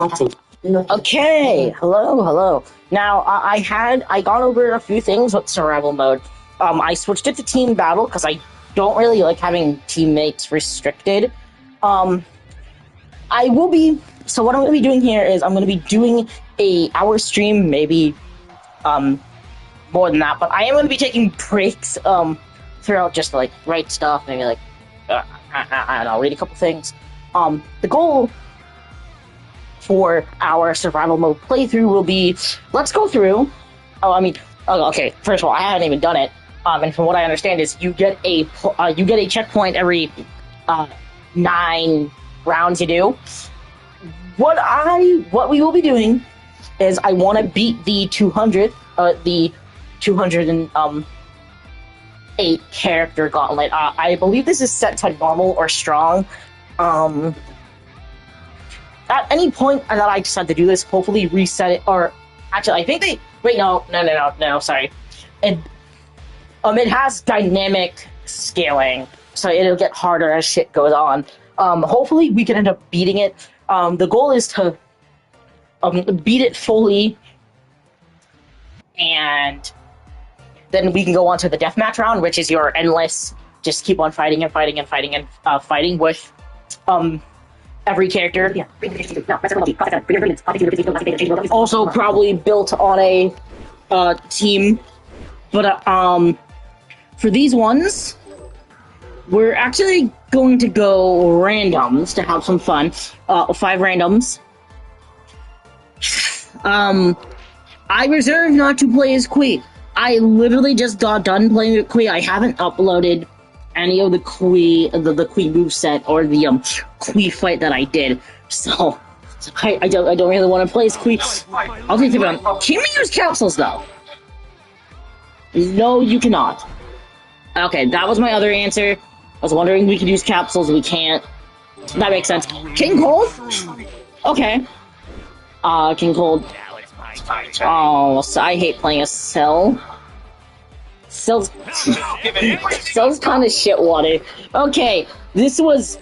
Okay, hello. Now, I got over a few things with survival mode. I switched it to team battle because I don't really like having teammates restricted. Um, so what I'm going to be doing here is I'm going to be doing a hour stream, maybe, more than that, but I am going to be taking breaks, throughout just to, like, write stuff, maybe, like, I don't know, read a couple things. The goal for our survival mode playthrough will be, let's go through. Okay. First of all, I haven't even done it. And from what I understand is you get a checkpoint every 9 rounds you do. What we will be doing is I want to beat the 208 character gauntlet. I believe this is set to normal or strong. At any point that I decide to do this, hopefully reset it, or actually, I think they... Wait, no, sorry. It has dynamic scaling, so it'll get harder as shit goes on. Hopefully we can end up beating it. The goal is to beat it fully, and then we can go on to the deathmatch round, which is your endless, just keep on fighting with, every character. Also probably built on a team. But for these ones, we're actually going to go randoms to have some fun. 5 randoms. I reserve not to play as Kui. I literally just got done playing with Kui. I haven't uploaded any of the Kui moveset or the Kui fight that I did, so I don't really want to play as Kui. I'll take it on. Can we use capsules though? No, you cannot. Okay, that was my other answer. I was wondering if we could use capsules. We can't. That makes sense. King Cold? Okay. King Cold. Oh, so I hate playing a Cell. Cell's kind of shit water. Okay, this was...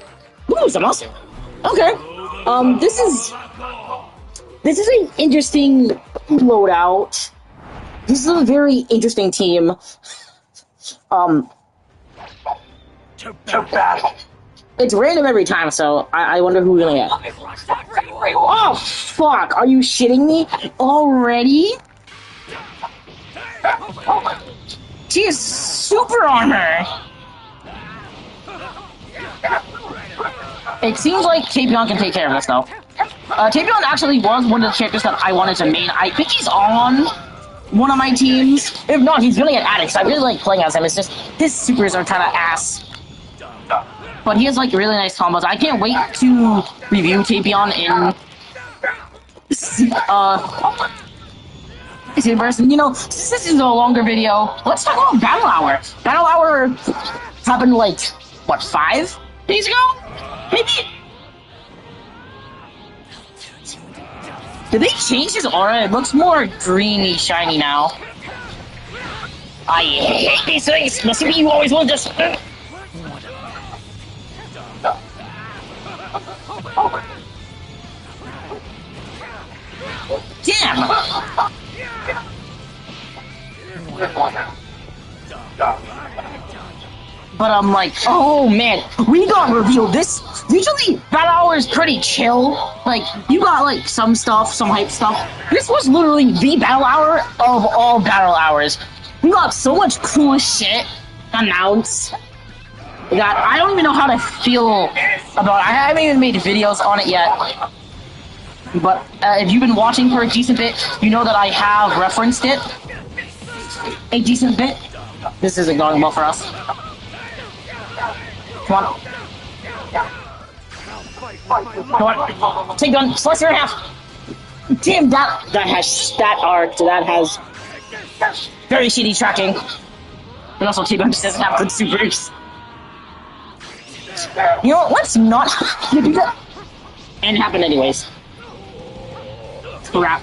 Ooh, some awesome. Okay. This is an interesting loadout. This is a very interesting team. It's random every time, so I wonder who we're gonna get. Oh, fuck! Are you shitting me? Already? She has super armor! It seems like Tapion can take care of this, though. Tapion actually was one of the characters that I wanted to main. I think he's on one of my teams. If not, he's gonna get added, because I really like playing as him. It's just, his supers are kind of ass. But he has, like, really nice combos. I can't wait to review Tapion in... in person. You know, since this is a longer video, let's talk about Battle Hour. Battle Hour happened, like, what, 5 days ago? Maybe? Did they change his aura? It looks more greeny, shiny now. I hate these things! Must be you always want to... Damn! But I'm like, oh man, we got revealed this. Usually, Battle Hour is pretty chill. Like, you got like some stuff, some hype stuff. This was literally the Battle Hour of all Battle Hours. We got so much cool shit announced that I don't even know how to feel about it. I haven't even made videos on it yet. But if you've been watching for a decent bit, you know that I have referenced it a decent bit. This isn't going well for us. Come on. Come on. Take gun. Slice her in half. Damn, that has very shitty tracking. And also T-Bone just doesn't have good supers. You know what? Let's not do that. And it happened anyways. Crap.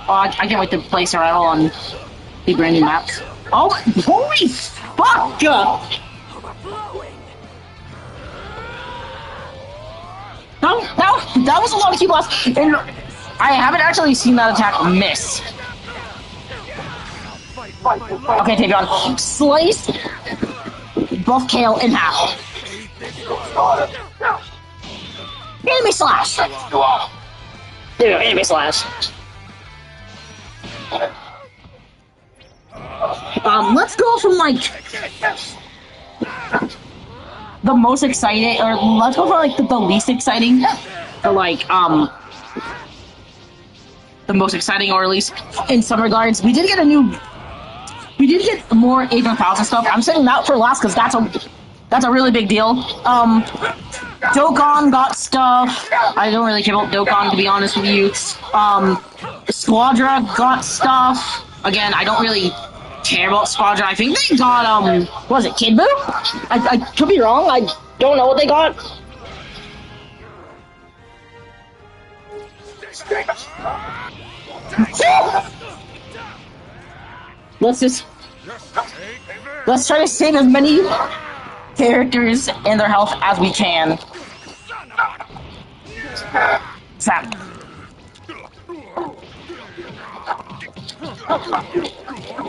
Oh, I can't wait to play Survival on the brand new maps. Oh, holy fuck! That was a lot of key blasts, and I haven't actually seen that attack miss. Okay, Tavion. Slice buff Kale in half. Enemy slash! There we go, enemy slash. Let's go from like the most exciting, or let's go for like the least exciting, or like the most exciting, or at least in some regards. We did get more Age 1000 stuff. I'm saying that for last because that's a really big deal. Dokkan got stuff. I don't really care about Dokkan, to be honest with you. Squadra got stuff. Again, I don't really care about Squadra. I think they got, what was it, Kid Buu? I could be wrong. I don't know what they got. Let's try to save as many characters and their health as we can. Zap.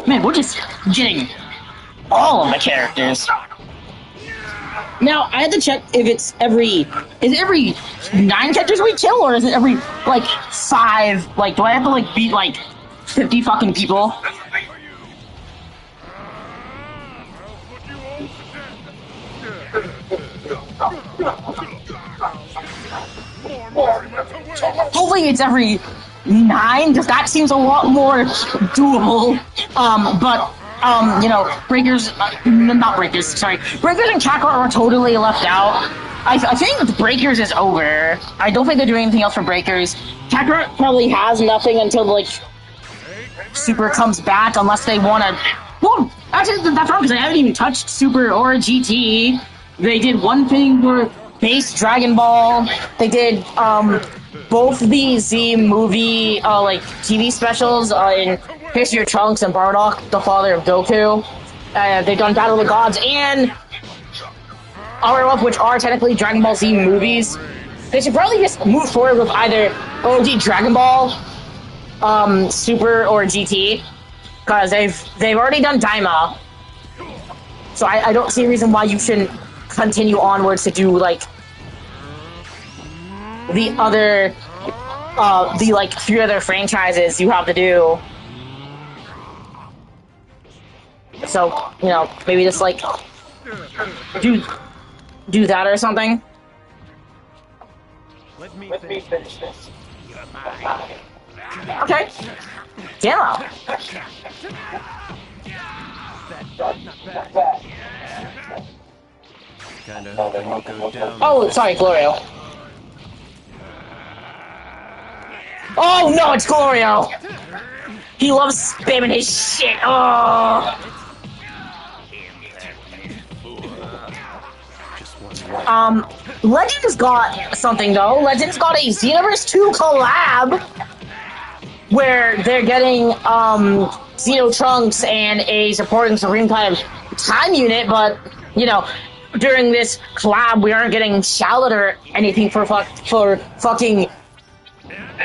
Man, we're just getting all of the characters. Now, I had to check if it's every 9 characters we kill, or is it every, like, 5? Like, do I have to, like, beat, like, 50 fucking people? Hopefully it's every 9, because that seems a lot more doable. You know, Breakers and Kakarot are totally left out. I think Breakers is over. I don't think they're doing anything else for Breakers. Kakarot probably has nothing until, like, Super comes back, unless they want to... Well, actually, that's wrong, because they haven't even touched Super or GT. They did one thing for base Dragon Ball. They did, both the Z movie, like, TV specials in History of Trunks and Bardock, the father of Goku. They've done Battle of the Gods and Hour of, which are technically Dragon Ball Z movies. They should probably just move forward with either OG Dragon Ball, Super, or GT, because they've already done Daima. So I don't see a reason why you shouldn't continue onwards to do, like, the other, like, 3 other franchises you have to do. So, you know, maybe just, like, do that or something. Let me finish this. Okay. Demo. Oh, sorry, Glorio. Oh no, it's Glorio! He loves spamming his shit. Oh. Legends got something though. Legends got a Xenoverse 2 collab where they're getting Xeno Trunks and a supporting Supreme kind of time unit, but you know, during this collab we aren't getting Shallot or anything for fucking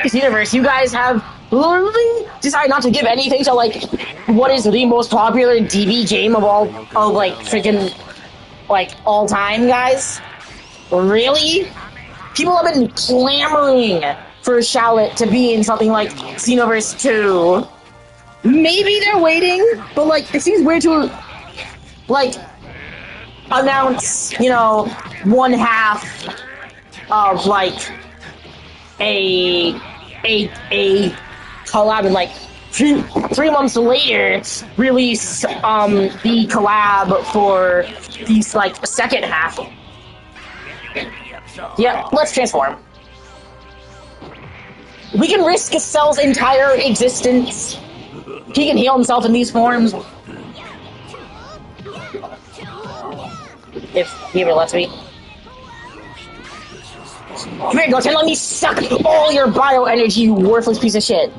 Xenoverse. You guys have literally decided not to give anything to, like, what is the most popular DB game of like, freaking, like, all time, guys? Really? People have been clamoring for Shallot to be in something like Xenoverse 2. Maybe they're waiting, but, like, it seems weird to, like, announce, you know, one half of, like, a collab and, like, 3 months later release the collab for the, like, second half. Yeah, let's transform. We can risk Cell's entire existence. He can heal himself in these forms. If he ever lets me. Come here, Goten, let me suck all your bioenergy, you worthless piece of shit.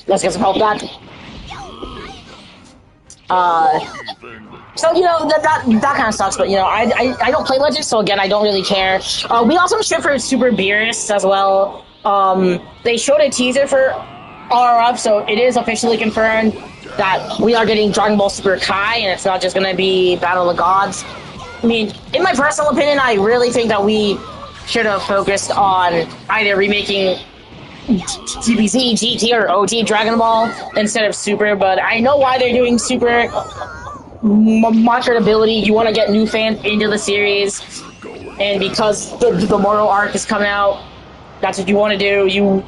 Let's get some help back. So, you know, that kind of sucks, but, you know, I don't play Legends, so again, I don't really care. We also ship for Super Beerus as well. They showed a teaser for RF, so it is officially confirmed that we are getting Dragon Ball Super Kai, and it's not just going to be Battle of the Gods. I mean, in my personal opinion, I really think that we should have focused on either remaking GBZ, GT, or OT Dragon Ball instead of Super, but I know why they're doing Super. Marketability, you want to get new fans into the series, and because the Mortal arc is coming out, that's what you want to do. You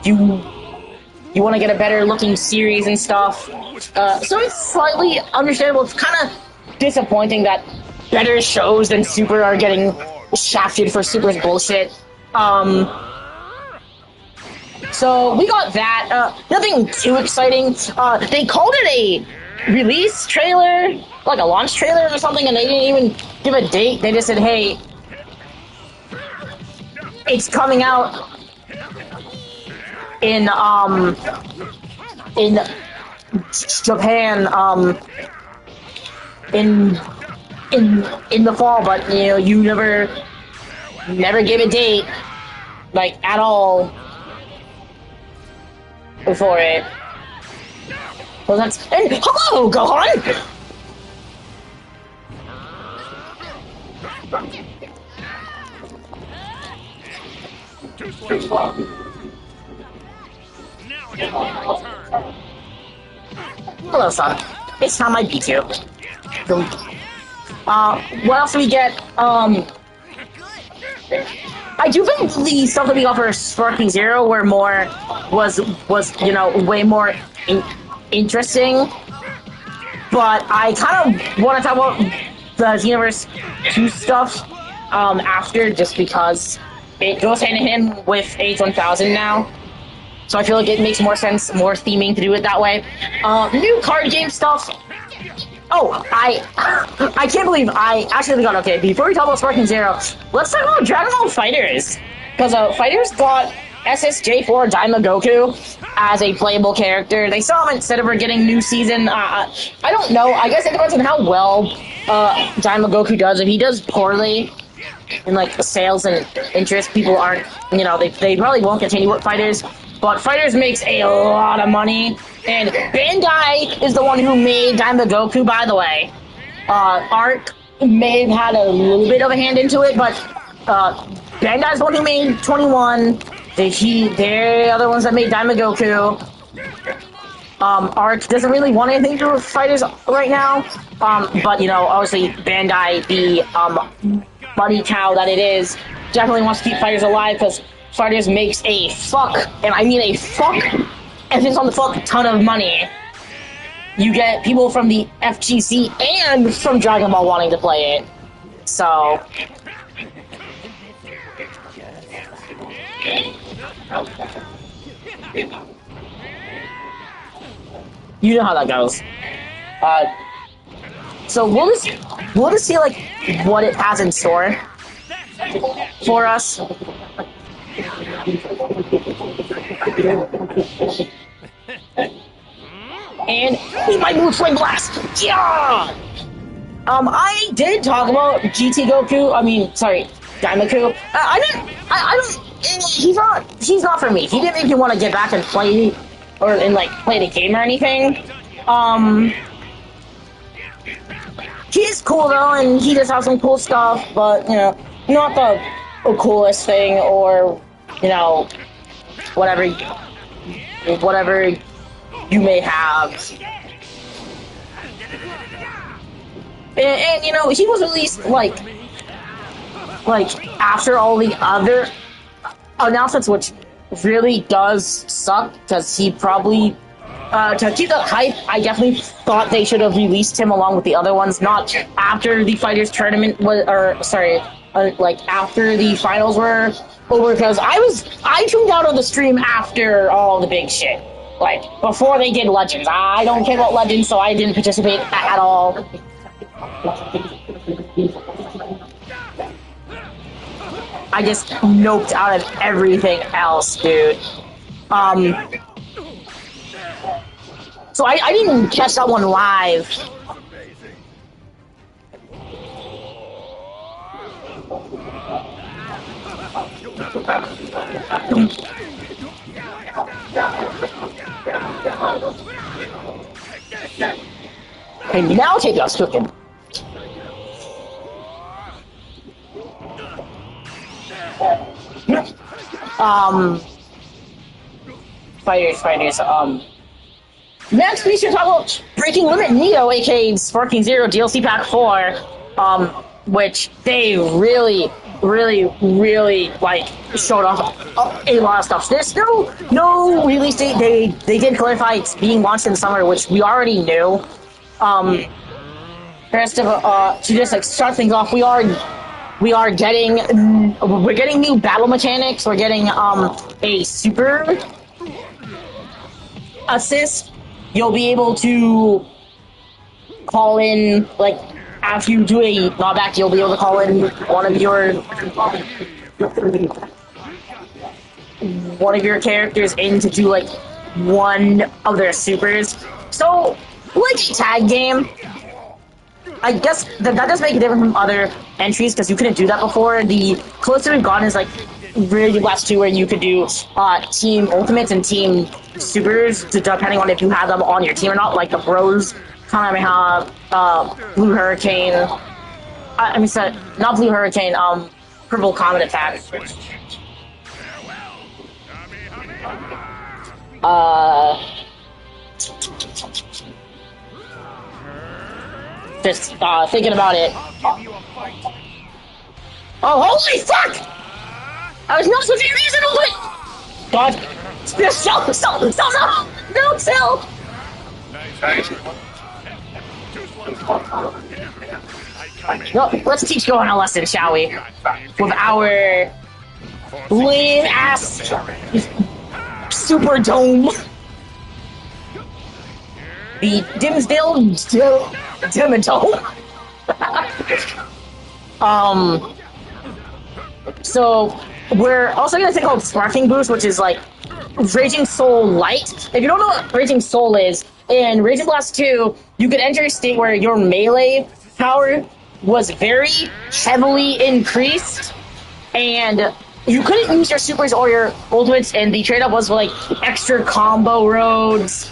want to get a better looking series and stuff. So it's slightly understandable. It's kind of disappointing that better shows than Super are getting shafted for Super's bullshit. So we got that. Nothing too exciting. They called it a release trailer, like a launch trailer or something, and they didn't even give a date. They just said, hey, it's coming out in Japan, in the fall, but, you know, you never gave a date, like, at all for it. Well, that's... And hello, Gohan! Hello, son. It's time I beat you. What else do we get? I do think the stuff that we got for Sparking Zero were more was you know, way more interesting. But I kind of want to talk about the Xenoverse 2 stuff after, just because it goes hand in hand with H1000 now. So I feel like it makes more sense, more theming to do it that way. New card game stuff. Oh, I can't believe I actually got, okay, before we talk about Sparking Zero, let's talk about Dragon Ball FighterZ. Because FighterZ got SSJ4 Daima Goku as a playable character. They saw him instead of her getting new season. I don't know. I guess it depends on how well Daima Goku does. If he does poorly in, like, sales and interest, people aren't, you know, they probably won't continue with FighterZ. But FighterZ makes a lot of money, and Bandai is the one who made Daima Goku, by the way. Arc may have had a little bit of a hand into it, but Bandai's the one who made 21. They're the ones that made Daima Goku. Arc doesn't really want anything to do with FighterZ right now, but, you know, obviously Bandai, the money cow that it is, definitely wants to keep FighterZ alive, because FighterZ makes a fuck, and I mean a fuck, and it's on the fuck ton of money. You get people from the FGC and from Dragon Ball wanting to play it. So you know how that goes. So we'll just see, like, what it has in store for us. And he might move Flame Blast! Yeah! I did talk about GT Goku, Daimaku. He's not for me. He didn't make me want to get back and play, play the game or anything. He's cool though, and he does have some cool stuff, but, you know, not the coolest thing, or, you know, whatever you may have. And you know, he was released like after all the other announcements, which really does suck, because he probably to keep the hype, I definitely thought they should have released him along with the other ones, not after the Fighters tournament after the finals were over, because I tuned out of the stream after all the big shit. Like, before they did Legends. I don't care about Legends, so I didn't participate at all. I just noped out of everything else, dude. So I didn't catch that one live. And now take us cooking. Fighters. Next, we should talk about Breaking Limit Neo, aka Sparking Zero DLC Pack 4, which they really like showed off a lot of stuff. There's no release date. They did clarify it's being launched in the summer, which we already knew. Rest of to just like start things off, we're getting new battle mechanics. We're getting a super assist. You'll be able to call in, like, after you do a knockback, you'll be able to call in one of your characters in to do like one of their supers. So, like a tag game. I guess that does make it different from other entries because you couldn't do that before. The closer we've gotten is like really last two where you could do team ultimates and team supers depending on if you have them on your team or not. Like the Bros, Kamehameha, Blue Hurricane. Not Blue Hurricane. Purple Comet Attack. Just thinking about it. Oh, holy fuck! I was not supposed to be reasonable, but God, stop! No, let's teach Gohan a lesson, shall we? With our lame ass super dome. The Dimsdale Dimmadome. So we're also gonna think called Sparking Boost, which is like Raging Soul Light. If you don't know what Raging Soul is, in Raging Blast 2, you could enter a state where your melee power was very heavily increased, and you couldn't use your supers or your ultimates, and the trade-off was like extra combo roads,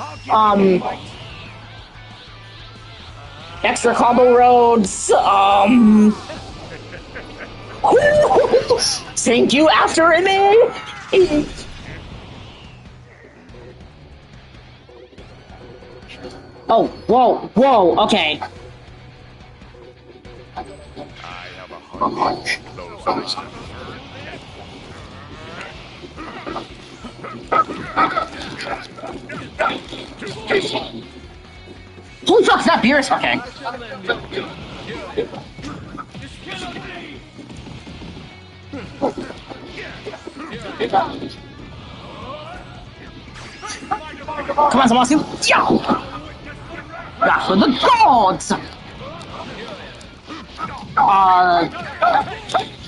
thank you after me. Oh, whoa, okay. I have a hunch those eyes. Holy fuck, that beer is okay. Come on, Zamasu. Yeah! That's for the gods!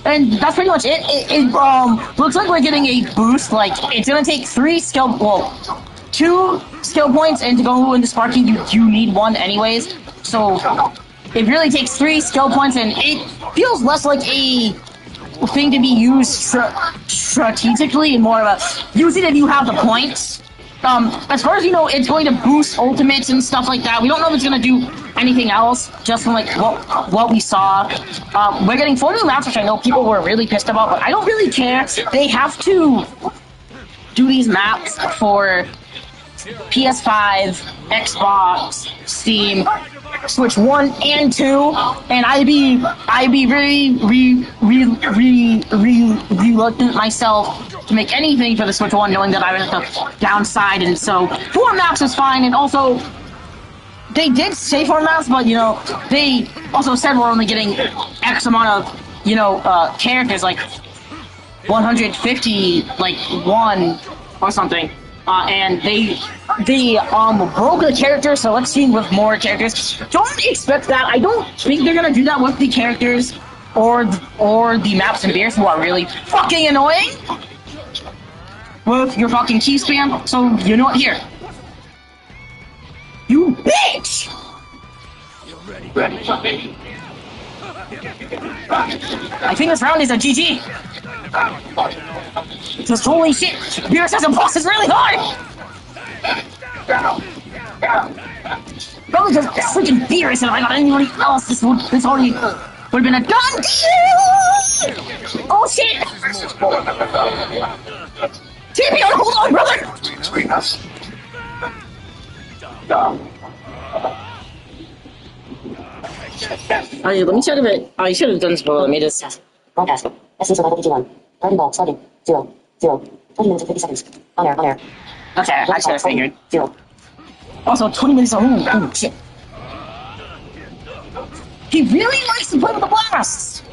And that's pretty much it. It looks like we're getting a boost. Like, it's gonna take 2 skill points, and to go into Sparking, you need 1 anyways. So, it really takes 3 skill points, and it feels less like a thing to be used strategically and more of a use it if you have the points. As far as you know, it's going to boost ultimates and stuff like that. We don't know if it's going to do anything else, just from like what we saw. We're getting 4 new maps, which I know people were really pissed about, but I don't really care. They have to do these maps for PS5, Xbox, Steam, Switch 1 and 2, and I'd be very reluctant myself to make anything for the Switch 1, knowing that I would have to downside, and so 4 maps is fine. And also, they did say 4 maps, but they also said we're only getting X amount of characters, like 150, like 1 or something. And they they broke the character, so let's see with more characters. Don't expect that. I don't think they're gonna do that with the characters or the maps and beers who are really fucking annoying with your fucking key spam. So you know what? Here, you bitch. Ready. I think this round is a GG. Just holy shit, Beerus as a boss is really hard! Probably just freaking Beerus, and if I got anybody else, this already would have been a done deal! Oh shit! Champion, hold on, brother! Between us. Let me check if it. I should have done spoiler. Let me just. Broadcast. Essence of LPG1. Starting ball starting. 0. 20 minutes and 50 seconds. On air. Okay, I should have figured. 0. Also, 20 minutes. Oh shit. He really likes to play with the blasts.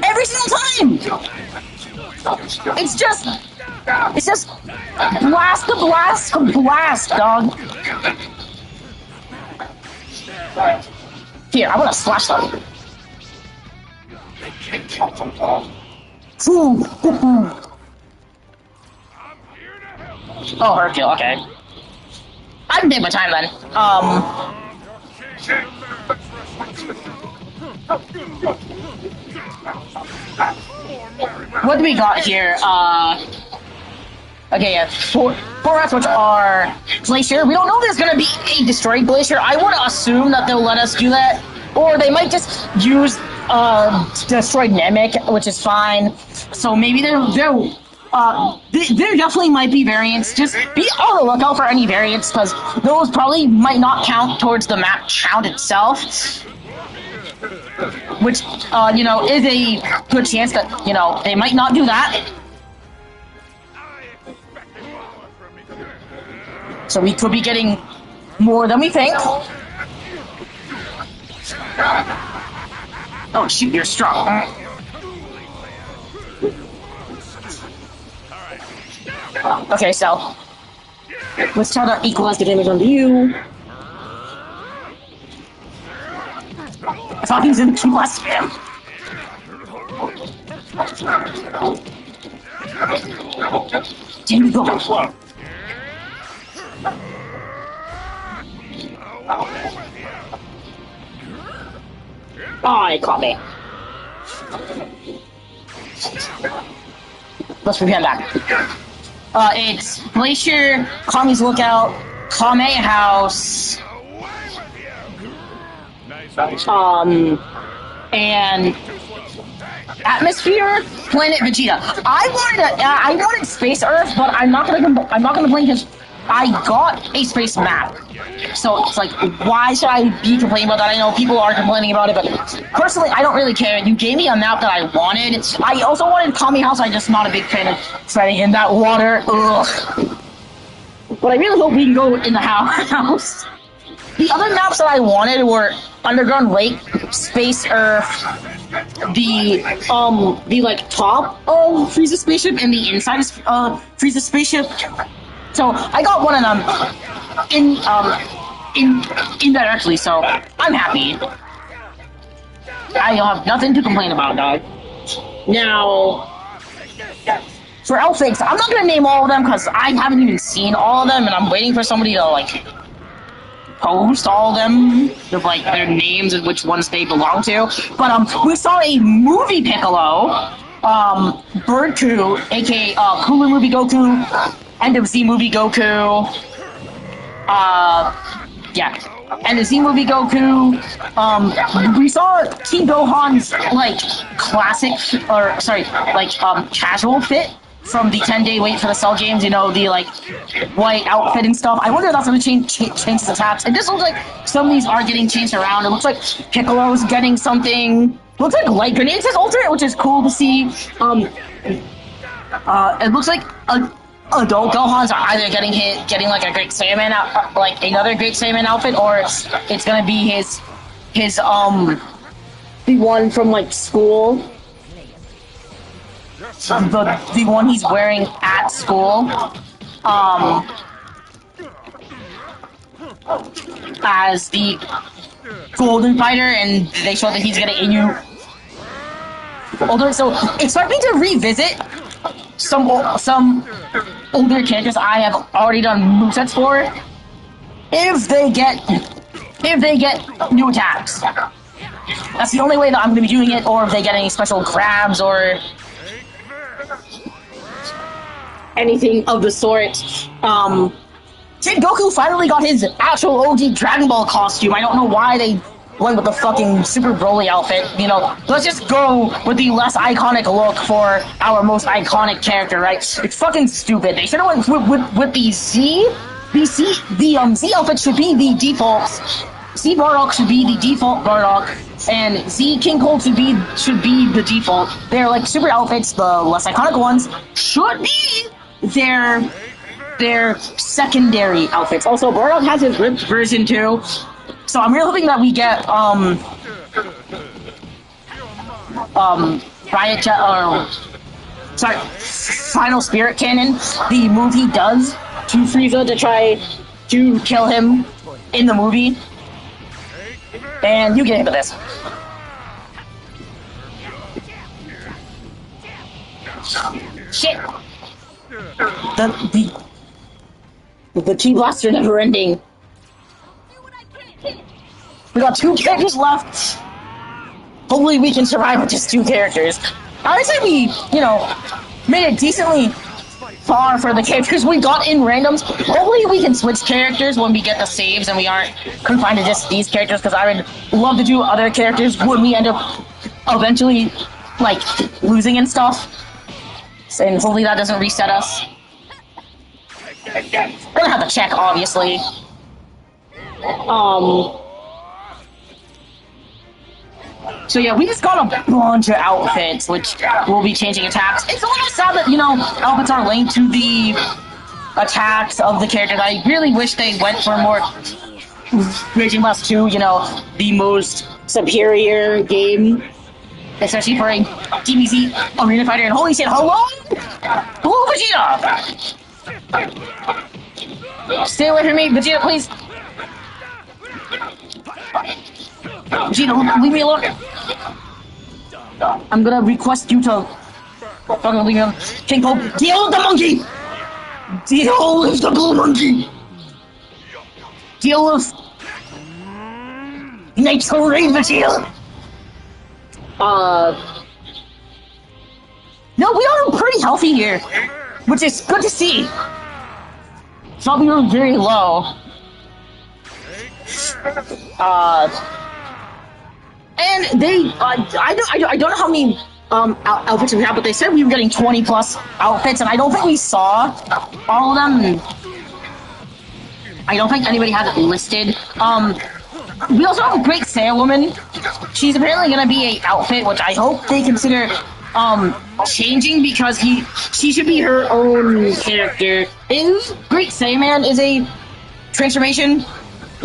Every single time. It's just blast, dog. Here, I want to slash them. Oh, Hercule, okay. I can take my time then. What do we got here? Okay, yeah, four rats, which are Glacier. We don't know there's gonna be a destroyed Glacier. I would assume that they'll let us do that, or they might just use destroyed Namek, which is fine. So maybe there definitely might be variants. Just be on the lookout for any variants, because those probably might not count towards the map count itself. Which, you know, is a good chance that, you know, they might not do that. So we could be getting more than we think. Oh shoot, you're strong. Okay, so let's try to equalize the damage on you. I thought he was in the last spam. There we go. Oh, it caught me. Let's pretend back. It's Glacier, Kami's Lookout, Kame House, and Atmosphere, Planet Vegeta. I wanted Space Earth, but I'm not gonna blame because I got a space map. So it's like, why should I be complaining about that? I know people are complaining about it, but personally, I don't really care. You gave me a map that I wanted. I also wanted Kami House. I'm just not a big fan of fighting in that water. Ugh. But I really hope we can go in the house. The other maps that I wanted were Underground Lake, Space Earth, the like top of Frieza's spaceship and the inside of Frieza's spaceship. So I got one of them indirectly, so I'm happy. I have nothing to complain about, dog. Now, for Elfix, I'm not gonna name all of them because I haven't even seen all of them, and I'm waiting for somebody to like post all of them with like their names and which ones they belong to. But we saw a movie Piccolo, Birdku, aka Cooler Movie Goku. End of Z Movie Goku. Yeah. End of Z Movie Goku. We saw King Gohan's like classic, or sorry, like casual fit from the 10-day wait for the Cell games. You know, the like white outfit and stuff. I wonder if that's gonna change his attacks. It just looks like some of these are getting changed around. It looks like Piccolo's getting something. Looks like Light Grenade's his alternate, which is cool to see. It looks like adult Gohans are either getting like a Great Saiyaman like another Great Saiyaman outfit, or it's gonna be his the one from like school, the one he's wearing at school. as the Golden Fighter, and they show that he's gonna Inu. Although, so expect me to revisit some older characters I have already done movesets for, if they get new attacks. That's the only way that I'm gonna be doing it, or if they get any special grabs or anything of the sort. Kid Goku finally got his actual OG Dragon Ball costume. I don't know why they went with the fucking Super Broly outfit. You know, let's just go with the less iconic look for our most iconic character, right? It's fucking stupid. They should have went with the Z. The Z outfit should be the default. Z Bardock should be the default Bardock, and Z King Cold should be the default. They're like super outfits. The less iconic ones should be their secondary outfits. Also, Bardock has his ripped version too, so I'm really hoping that we get Riot Jet, Final Spirit Cannon, the move he does to Frieza to try to kill him in the movie. And you get into this. Shit! The Ki Blaster never ending. We got 2 characters left. Hopefully we can survive with just 2 characters. I would say we, made it decently far for the characters we got in randoms. Hopefully we can switch characters when we get the saves and we aren't confined to just these characters, because I would love to do other characters when we end up eventually, losing and stuff. And hopefully that doesn't reset us. We're gonna have to check, obviously. So yeah, we just got a bunch of outfits, which will be changing attacks. It's a little sad that, outfits are linked to the attacks of the characters. I really wish they went for more Raging Blast 2, the most superior game, especially for a DBZ Arena Fighter. And holy shit, hello? Blue Vegeta! Stay away from me, Vegeta, please. Vegeta, leave me alone. I'm gonna request you to fucking leave me alone. King Pope, deal with the monkey! Deal with the blue monkey! Deal with Nature Ray, Vegeta! No, we are pretty healthy here, which is good to see. Some people are very low. And they, I don't know how many outfits we have, but they said we were getting 20 plus outfits, and I don't think we saw all of them. I don't think anybody has it listed. We also have a Great Sailwoman. She's apparently gonna be a outfit, which I hope they consider changing, because she should be her own character. If Great Saiyaman is a transformation,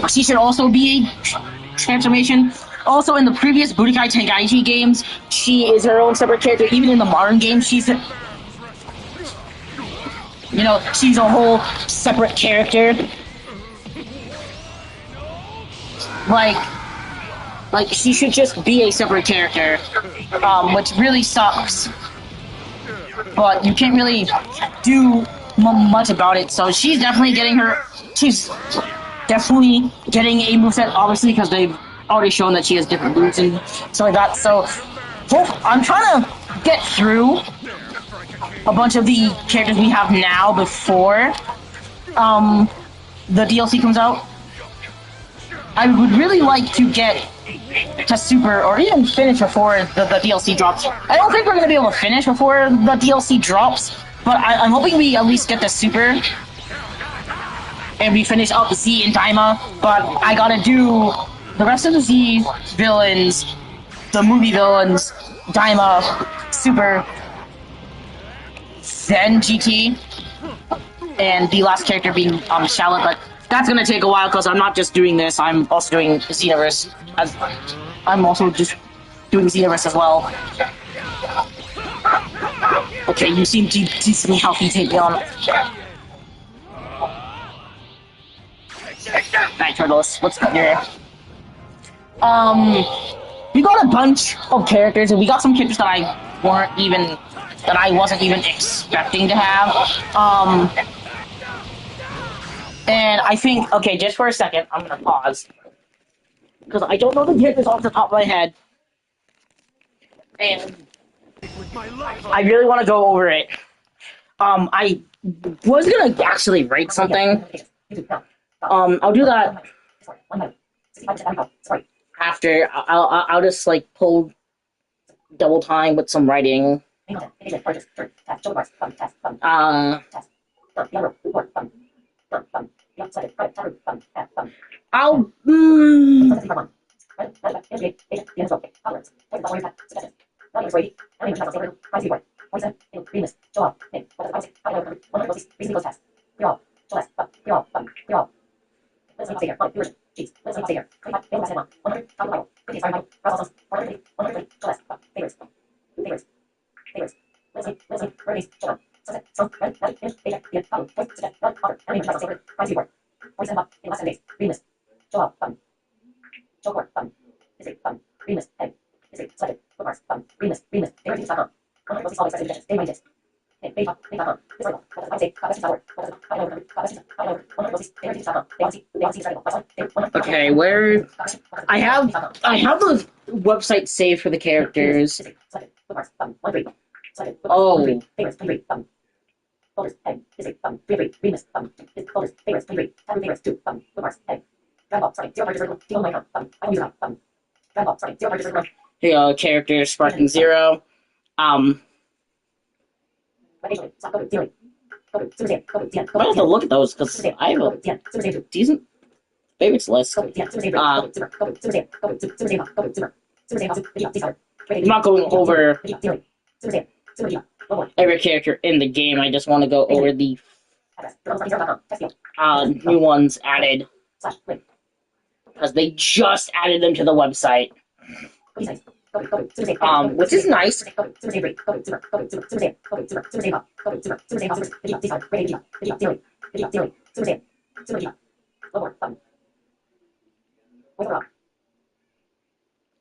she should also be a transformation. Also, in the previous Budokai Tenkaichi games, she is her own separate character. Even in the modern games, she's a whole separate character. Like she should just be a separate character, which really sucks. But you can't really do much about it. So she's definitely getting a moveset, obviously, because they've already shown that she has different moves and stuff like that. So I'm trying to get through a bunch of the characters we have now before the DLC comes out. I would really like to get to Super, or even finish before the DLC drops. I don't think we're going to be able to finish before the DLC drops, but I'm hoping we at least get to Super and we finish up Z and Daima. But I gotta do the rest of the Z villains, the movie villains, Daima, Super, then GT, and the last character being Shallot. But that's gonna take a while, because I'm not just doing this, I'm also doing Xenoverse. I'm also just doing Xenoverse as well. Okay, you seem decently healthy, take me on. Alright, Turtles, let's go here. We got a bunch of characters, and we got some characters that I wasn't even expecting to have. And I think, okay, just for a second, I'm gonna pause. Because I don't know the characters off the top of my head. And I really want to go over it. I was gonna actually write something. I'll do that after. I'll just like pull double time with some writing. I'll. Okay, where I have the website saved for the characters. Oh. Here you go, characters, Sparking Zero. I might have to look at those because I have a decent favorites list. I'm not going over every character in the game. I just want to go over the new ones added because they just added them to the website. Which is nice.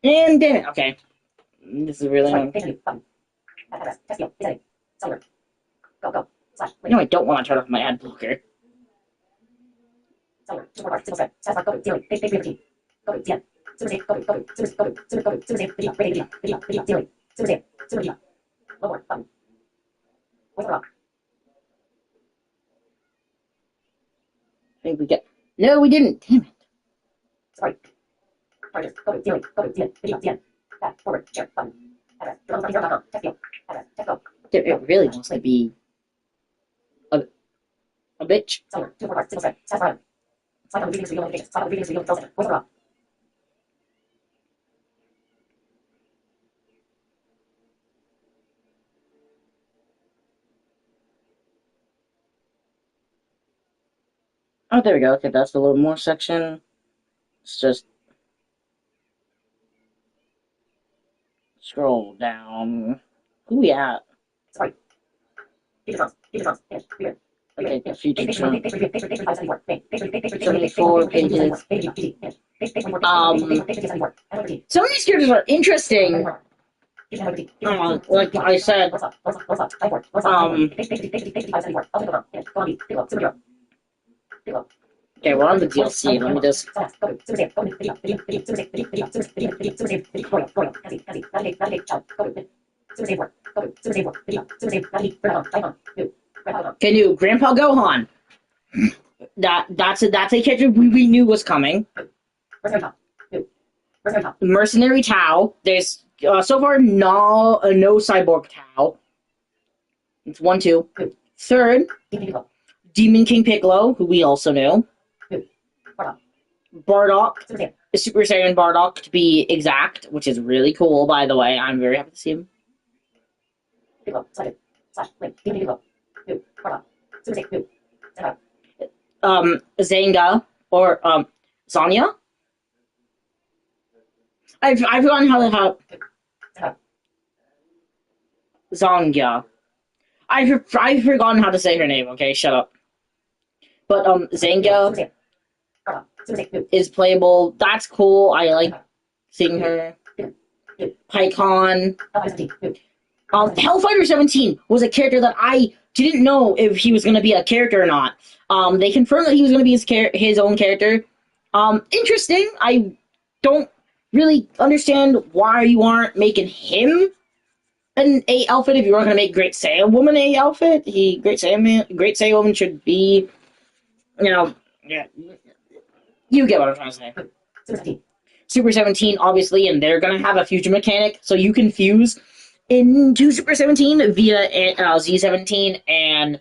And damn it, okay. This is really annoying. No, I don't want to turn off my ad blocker. I think we get. No, we didn't. Damn it. It really wants to be a bitch. Oh, there we go. Okay, that's a little more section. Let's just scroll down. Who we at? Okay, future Trump. 74 pages. Some of these characters are interesting. Like I said, okay, we're on the DLC. Let me just. Can you, Grandpa Gohan? That's a character we knew was coming. Mercenary Tao. There's so far no Cyborg Tao. It's 1, 2. Third, Demon King Piccolo, who we also knew. Bardock, Super Saiyan Bardock to be exact, which is really cool, by the way. I'm very happy to see him. Zanga or Zanya. I've forgotten how Zangya. I've forgotten how to say her name. Okay, shut up. But Zanga, is playable. That's cool. I like seeing her. PyCon. Hellfighter 17 was a character that I didn't know if he was going to be a character or not. They confirmed that he was going to be his own character. Interesting. I don't really understand why you aren't making him an A outfit if you weren't going to make Great Saiyan Woman A outfit. Great Saiyan Woman should be, yeah, you get what I'm trying to say. Super 17, obviously, and they're going to have a fusion mechanic, so you can fuse into Super 17 via Z17 and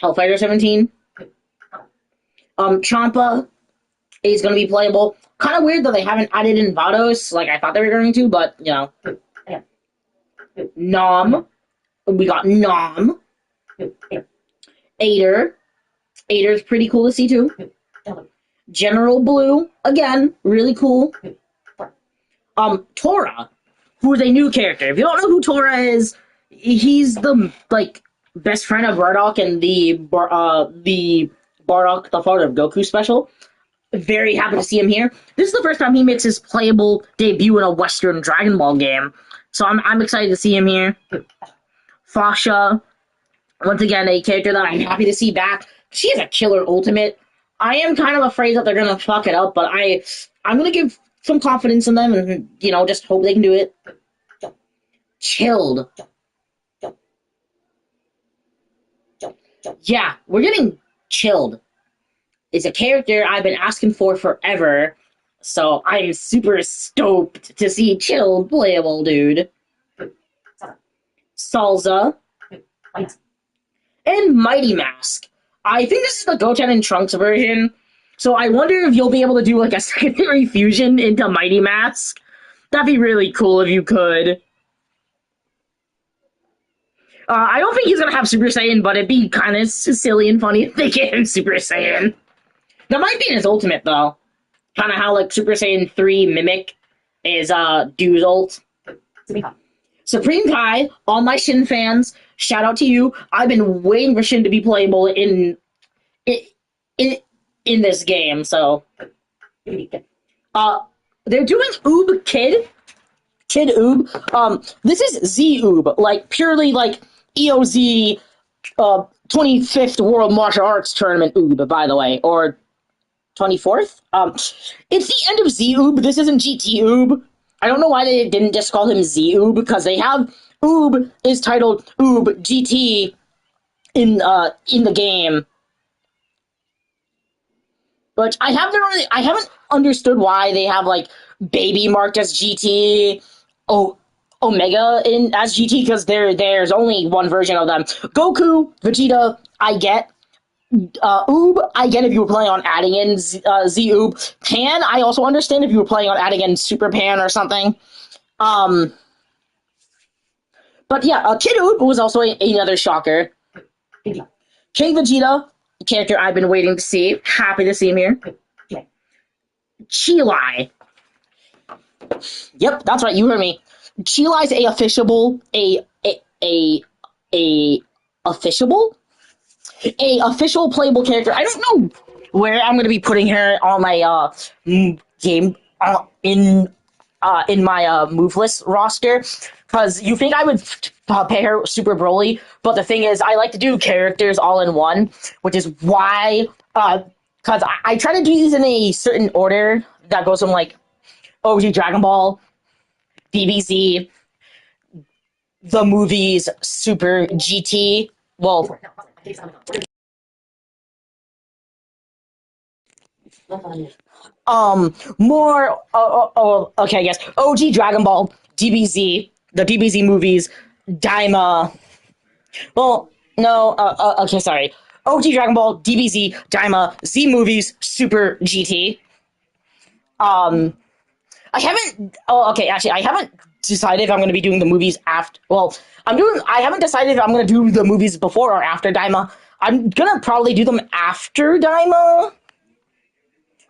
Hellfighter 17. Champa is going to be playable. Kind of weird that they haven't added in Vados like I thought they were going to, but, Nom. We got Nom. Aider. Aider's pretty cool to see, too. General Blue, again, really cool. Tora, who is a new character. If you don't know who Tora is, he's the, best friend of Bardock in the Bardock, the Father of Goku special. Very happy to see him here. This is the first time he makes his playable debut in a Western Dragon Ball game. So I'm excited to see him here. Fasha, once again, a character that I'm happy to see back. She has a killer ultimate. I am kind of afraid that they're going to fuck it up, but I'm going to give some confidence in them and, just hope they can do it. Chilled. Yeah, we're getting Chilled. It's a character I've been asking for forever, so I'm super stoked to see Chilled playable, dude. Salza. And Mighty Mask. I think this is the Goten and Trunks version, so I wonder if you'll be able to do, a secondary fusion into Mighty Mask. That'd be really cool if you could. I don't think he's gonna have Super Saiyan, but it'd be kind of silly and funny if they get him Super Saiyan. That might be in his ultimate, though. Kind of how, Super Saiyan 3 Mimic is, Dude's ult. Supreme Kai, all my Shin fans, shout out to you. I've been waiting for Shin to be playable in this game, so. They're doing Oob Kid Oob. This is Z Oob, purely, EOZ, 25th World Martial Arts Tournament Oob, by the way, or 24th? It's the end of Z Oob. This isn't GT Oob. I don't know why they didn't just call him Z Oob, because they have Oob is titled Oob GT in the game. But I haven't understood why they have Baby marked as GT, Omega as GT, because there's only one version of them. Goku, Vegeta, I get. Oob, I get if you were planning on adding in Z Oob. Pan, I also understand if you were planning on adding in Super Pan or something. But yeah, Kid Oob was also another shocker. King Vegeta, character I've been waiting to see. Happy to see him here. Cheelai. Yep, that's right, you heard me. Cheelai's a official playable character. I don't know where I'm going to be putting her on my game in my move list roster, because you think I would pay her Super Broly, but the thing is, I like to do characters all in one, which is why because I try to do these in a certain order that goes from OG Dragon Ball, DBZ, the movies, Super GT. Well, more. Okay, I guess OG Dragon Ball, DBZ, the DBZ movies, Daima. Well, no. Okay, sorry. OG Dragon Ball, DBZ, Daima, Z movies, Super GT. I haven't. Oh, okay. Actually, I haven't decided if I'm going to be doing the movies after. Well, I haven't decided if I'm going to do the movies before or after Daima. I'm gonna probably do them after Daima,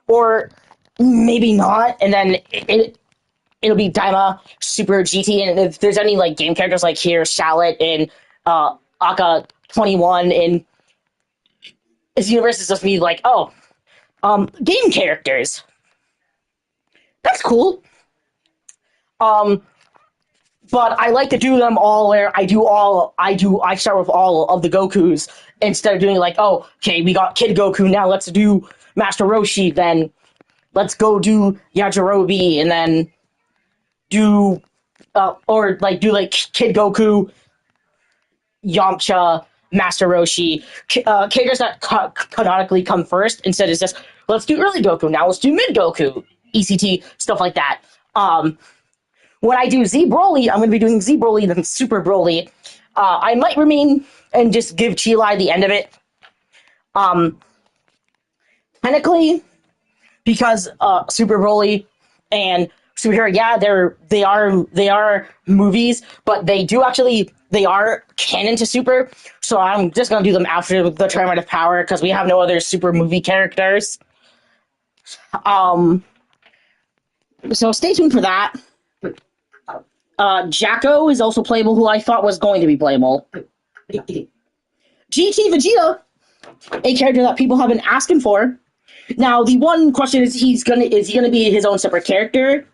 or maybe not, and then it'll be Daima Super GT. And if there's any game characters here, Shallot and Aka 21 in this universe, is just me oh, Game characters. That's cool. But I like to do them all where I start with all of the Gokus instead of doing like, oh, okay, we got Kid Goku, now let's do Master Roshi, then let's go do Yajirobe, and then do, do like Kid Goku, Yamcha, Master Roshi, characters that canonically come first, instead it's just, let's do early Goku, now let's do mid Goku, ECT, stuff like that. When I do Z Broly, I'm going to be doing Z Broly, then Super Broly. I might remain and just give Chi-Lai the end of it. Technically, because Super Broly and Superhero, yeah, they are movies, but they are canon to Super. So I'm just going to do them after the Tournament of Power because we have no other Super movie characters. So stay tuned for that. Jacko is also playable, who I thought was going to be playable. GT Vegeta, a character that people have been asking for. Now, the one question is, is he gonna be his own separate character?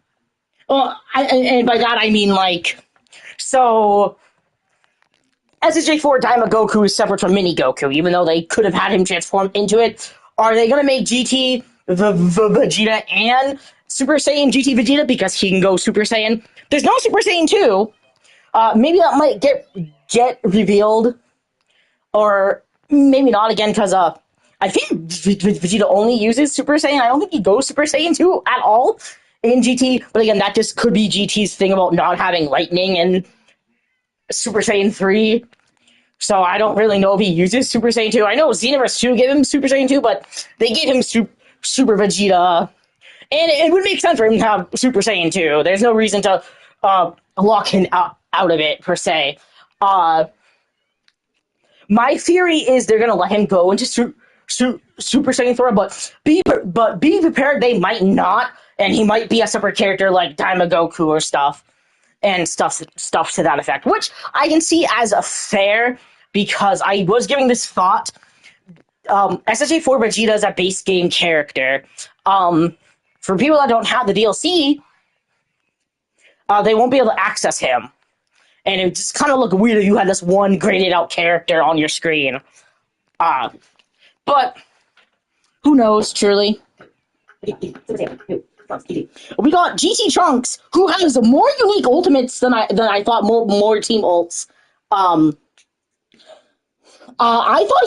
Well, and by that I mean so SSJ4 Daima Goku is separate from Mini Goku, even though they could have had him transform into it. Are they gonna make GT Vegeta and Super Saiyan GT Vegeta because he can go Super Saiyan? There's no Super Saiyan 2. Maybe that might get revealed, or maybe not again because I think Vegeta only uses Super Saiyan. I don't think he goes Super Saiyan 2 at all in GT. But again, that just could be GT's thing about not having lightning and Super Saiyan 3. So I don't really know if he uses Super Saiyan 2. I know Xenoverse 2 gave him Super Saiyan 2, but they gave him Super Vegeta. And it would make sense for him to have Super Saiyan 2. There's no reason to lock him out of it, per se. My theory is they're going to let him go into Super Saiyan 4, but be prepared they might not, and he might be a separate character like Daima Goku or stuff to that effect, which I can see as a fair, because I was giving this thought. SSJ4 Vegeta is a base game character. For people that don't have the DLC, they won't be able to access him. And it just kind of look weird if you had this one graded out character on your screen. But who knows, truly. We got GT Trunks, who has more unique ultimates than I thought, more team ults. I thought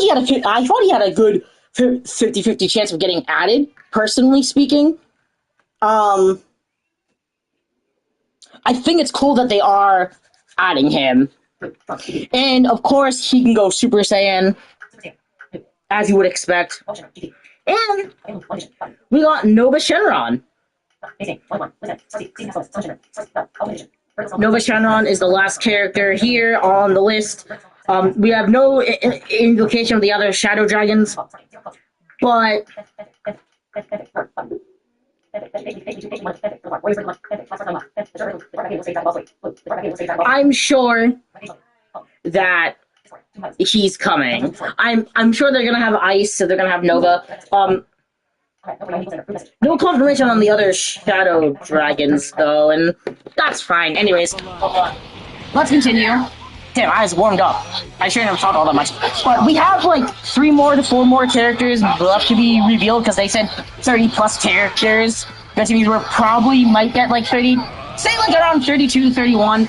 he had a good 50-50 chance of getting added, personally speaking. I think it's cool that they are adding him. And, of course, he can go Super Saiyan, as you would expect. And we got Nova Shenron. Nova Shenron is the last character here on the list. We have no indication of the other Shadow Dragons, but I'm sure that he's coming. I'm sure they're gonna have Ice, so they're gonna have Nova. No confirmation on the other Shadow Dragons though, and that's fine. Anyways, let's continue. Damn, I was warmed up. I shouldn't have talked all that much. But we have like 3 more to 4 more characters left to be revealed, because they said 30 plus characters. That means we probably might get like 30, say like around 32, 31.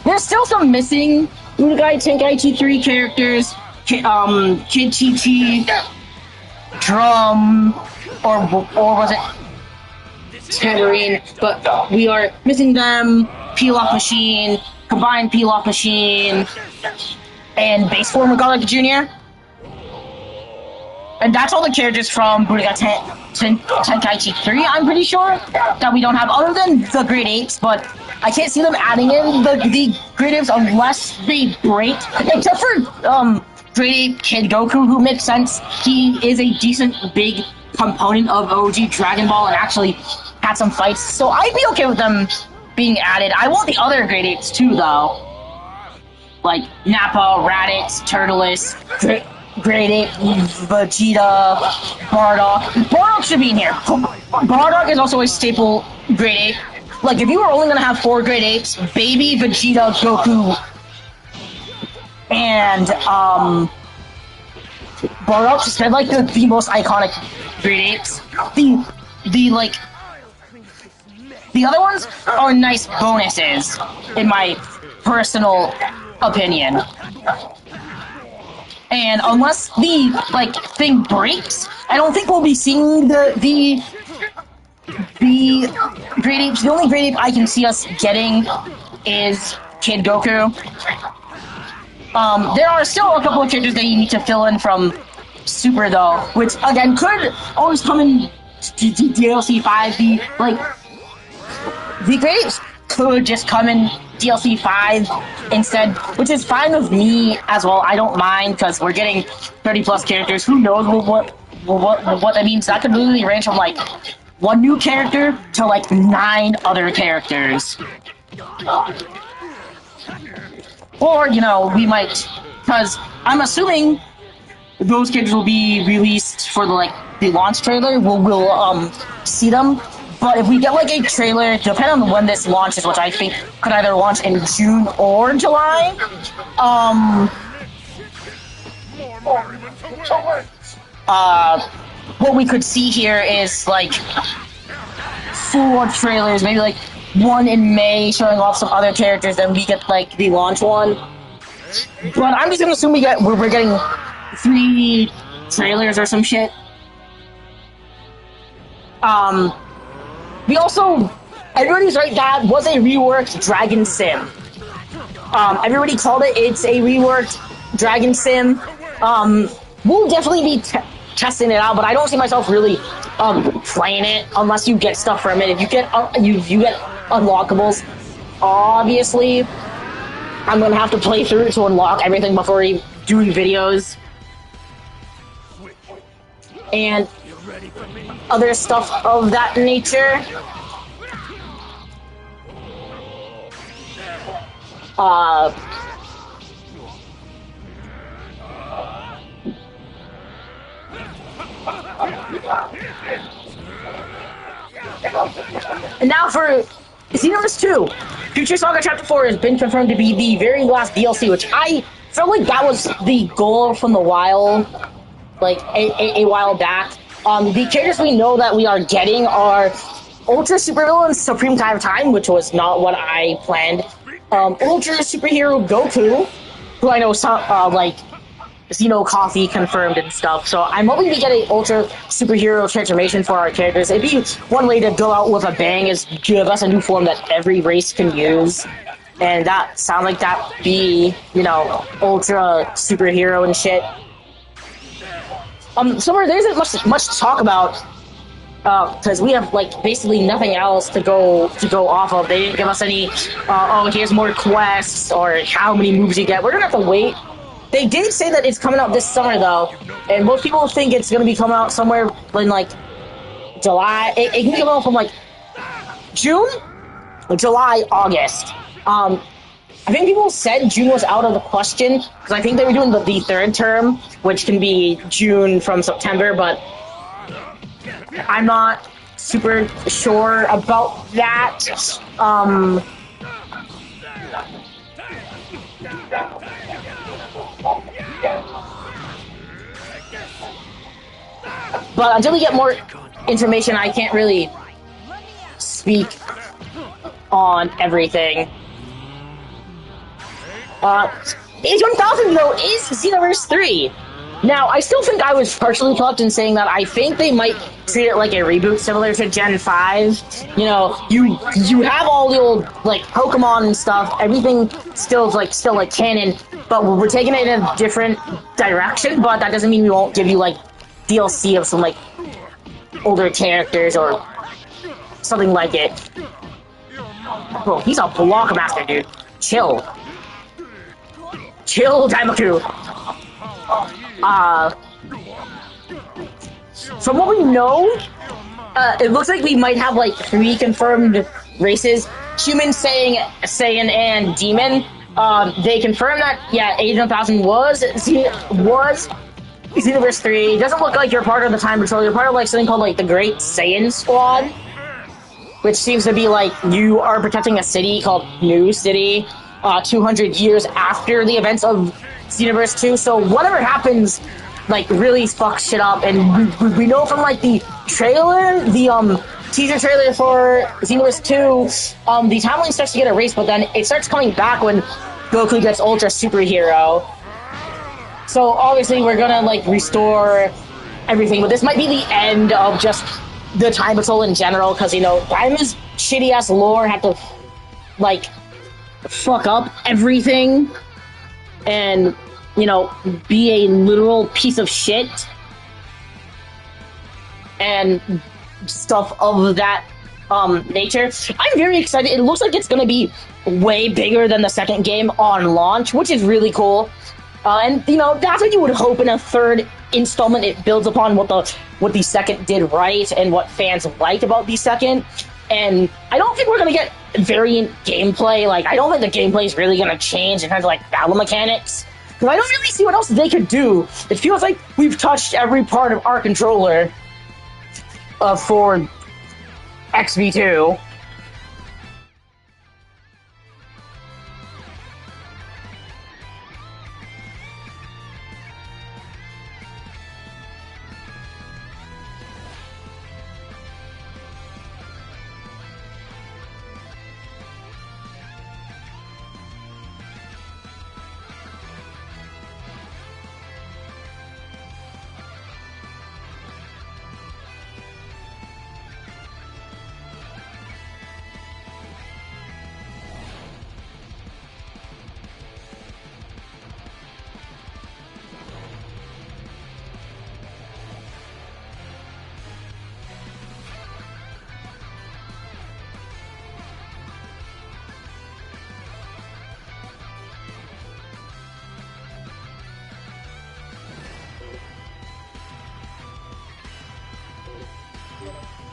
There's still some missing Budokai Tenkaichi 3 characters. Kid Chi-Chi, Drum, or was it Tambourine? But we are missing them. Peel-Off Machine, Combined Peel-Off Machine, and Base Form of Garlic Jr. And that's all the characters from Budokai Tenkaichi 3, I'm pretty sure, that we don't have, other than the Grade 8s, but I can't see them adding in the Grade 8s unless they break, except for Grade 8 Kid Goku, who makes sense. He is a decent big component of OG Dragon Ball and actually had some fights, so I'd be okay with them being added. I want the other Grade 8s too, though. Like Nappa, Raditz, Turtles, Grade 8 Vegeta, Bardock. Bardock should be in here. Bardock is also a staple grade 8. Like, if you were only gonna have 4 grade 8s, Baby, Vegeta, Goku, and, Bardock just had, like, the most iconic grade 8s. The other ones are nice bonuses, in my personal opinion. And unless the, like, thing breaks, I don't think we'll be seeing the grade 8. The only grade 8 I can see us getting is Kid Goku. There are still a couple of characters that you need to fill in from Super, though, which, again, could always come in DLC 5. The grade 8 could just come in DLC 5 instead, which is fine with me as well. I don't mind, because we're getting 30 plus characters. Who knows what that means? That could literally range from like 1 new character to like 9 other characters. Or, you know, we might, because I'm assuming those characters will be released for the launch trailer. We'll see them. But if we get like a trailer, depending on when this launches, which I think could either launch in June or July, what we could see here is like 4 trailers, maybe like 1 in May showing off some other characters, then we get like the launch one. But I'm just gonna assume we're getting 3 trailers or some shit. We also, everybody's right, that was a reworked Dragon Sim. Everybody called it's a reworked Dragon Sim. We'll definitely be testing it out, but I don't see myself really playing it unless you get stuff from it. If you get you get unlockables, obviously I'm gonna have to play through to unlock everything before doing videos and other stuff of that nature. And now for Xenoverse 2. Future Saga Chapter 4 has been confirmed to be the very last DLC, which I felt like that was the goal from a while back. The characters we know that we are getting are Ultra Supervillain Supreme Time of Time, which was not what I planned. Ultra Superhero Goku, who I know some, Xeno Coffee confirmed and stuff. So I'm hoping we get an Ultra Superhero transformation for our characters. It'd be one way to go out with a bang, is give us a new form that every race can use. And that sounds like that'd be, you know, Ultra Superhero and shit. Summer, there isn't much to talk about, because we have, like, basically nothing else to go off of. They didn't give us any, oh, here's more quests, or how many moves you get. We're gonna have to wait. They did say that it's coming out this summer, though, and most people think it's gonna be coming out somewhere in, like, July. It can come out from, like, June? July, August. I think people said June was out of the question, because I think they were doing the third term, which can be June from September, but I'm not super sure about that. But until we get more information, I can't really speak on everything. Age 1000, though, is Xenoverse 3. Now, I still think I was partially correct in saying that I think they might treat it like a reboot similar to Gen 5. You know, you have all the old, like, Pokemon and stuff, everything still canon, but we're taking it in a different direction, but that doesn't mean we won't give you, like, DLC of some, like, older characters or something like it. Bro, he's a block master, dude. Chill. Chill, Daimaku. From what we know, it looks like we might have like 3 confirmed races: Human, Saiyan, and Demon. They confirmed that, yeah, Age 1000 was Xenoverse 3, it doesn't look like you're part of the Time Patrol. You're part of like something called like the Great Saiyan Squad, which seems to be like you are protecting a city called New City, 200 years after the events of Xenoverse 2. So whatever happens, like really fucks shit up. And we know from like the trailer, the teaser trailer for Xenoverse 2, the timeline starts to get erased, but then it starts coming back when Goku gets Ultra Superhero. So obviously we're gonna like restore everything, but this might be the end of just the Time Patrol in general, because you know Daima's shitty ass lore had to like fuck up everything and you know be a literal piece of shit and stuff of that nature. I'm very excited. It looks like it's gonna be way bigger than the second game on launch, which is really cool. And you know that's what you would hope in a third installment. It builds upon what the second did right and what fans liked about the second. And I don't think we're gonna get variant gameplay. Like I don't think the gameplay is really gonna change in terms of like battle mechanics. Because I don't really see what else they could do. It feels like we've touched every part of our controller for XV2.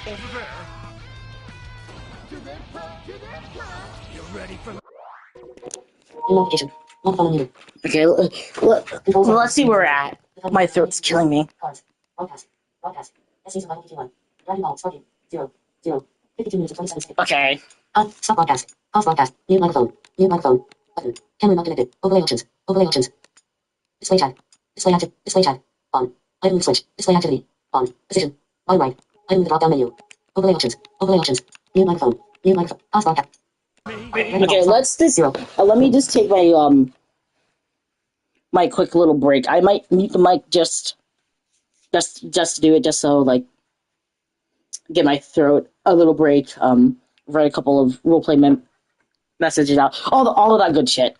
Over there. You ready for New notification. Not found new. Okay, let's see where we're at. My throat's killing me. Cards. Broadcast. Broadcast. SC survival 51. Dragon Ball starting. 0. 0. 52 minutes and 27 seconds. Okay. Stop broadcast. Off broadcast. Mute microphone. Mute microphone. Button. Camera not connected. Overlay options. Overlay options. Display chat. Display active. Display chat. On. Item move switch. Display activity. On. Position. Bottom right. Item with drop down menu. Overlay options. Overlay options. Mute microphone. Mute microphone. Off broadcast. Okay, let me just take my quick little break. I might mute the mic just to do it, just so like get my throat a little break. Write a couple of roleplay messages out. All of that good shit.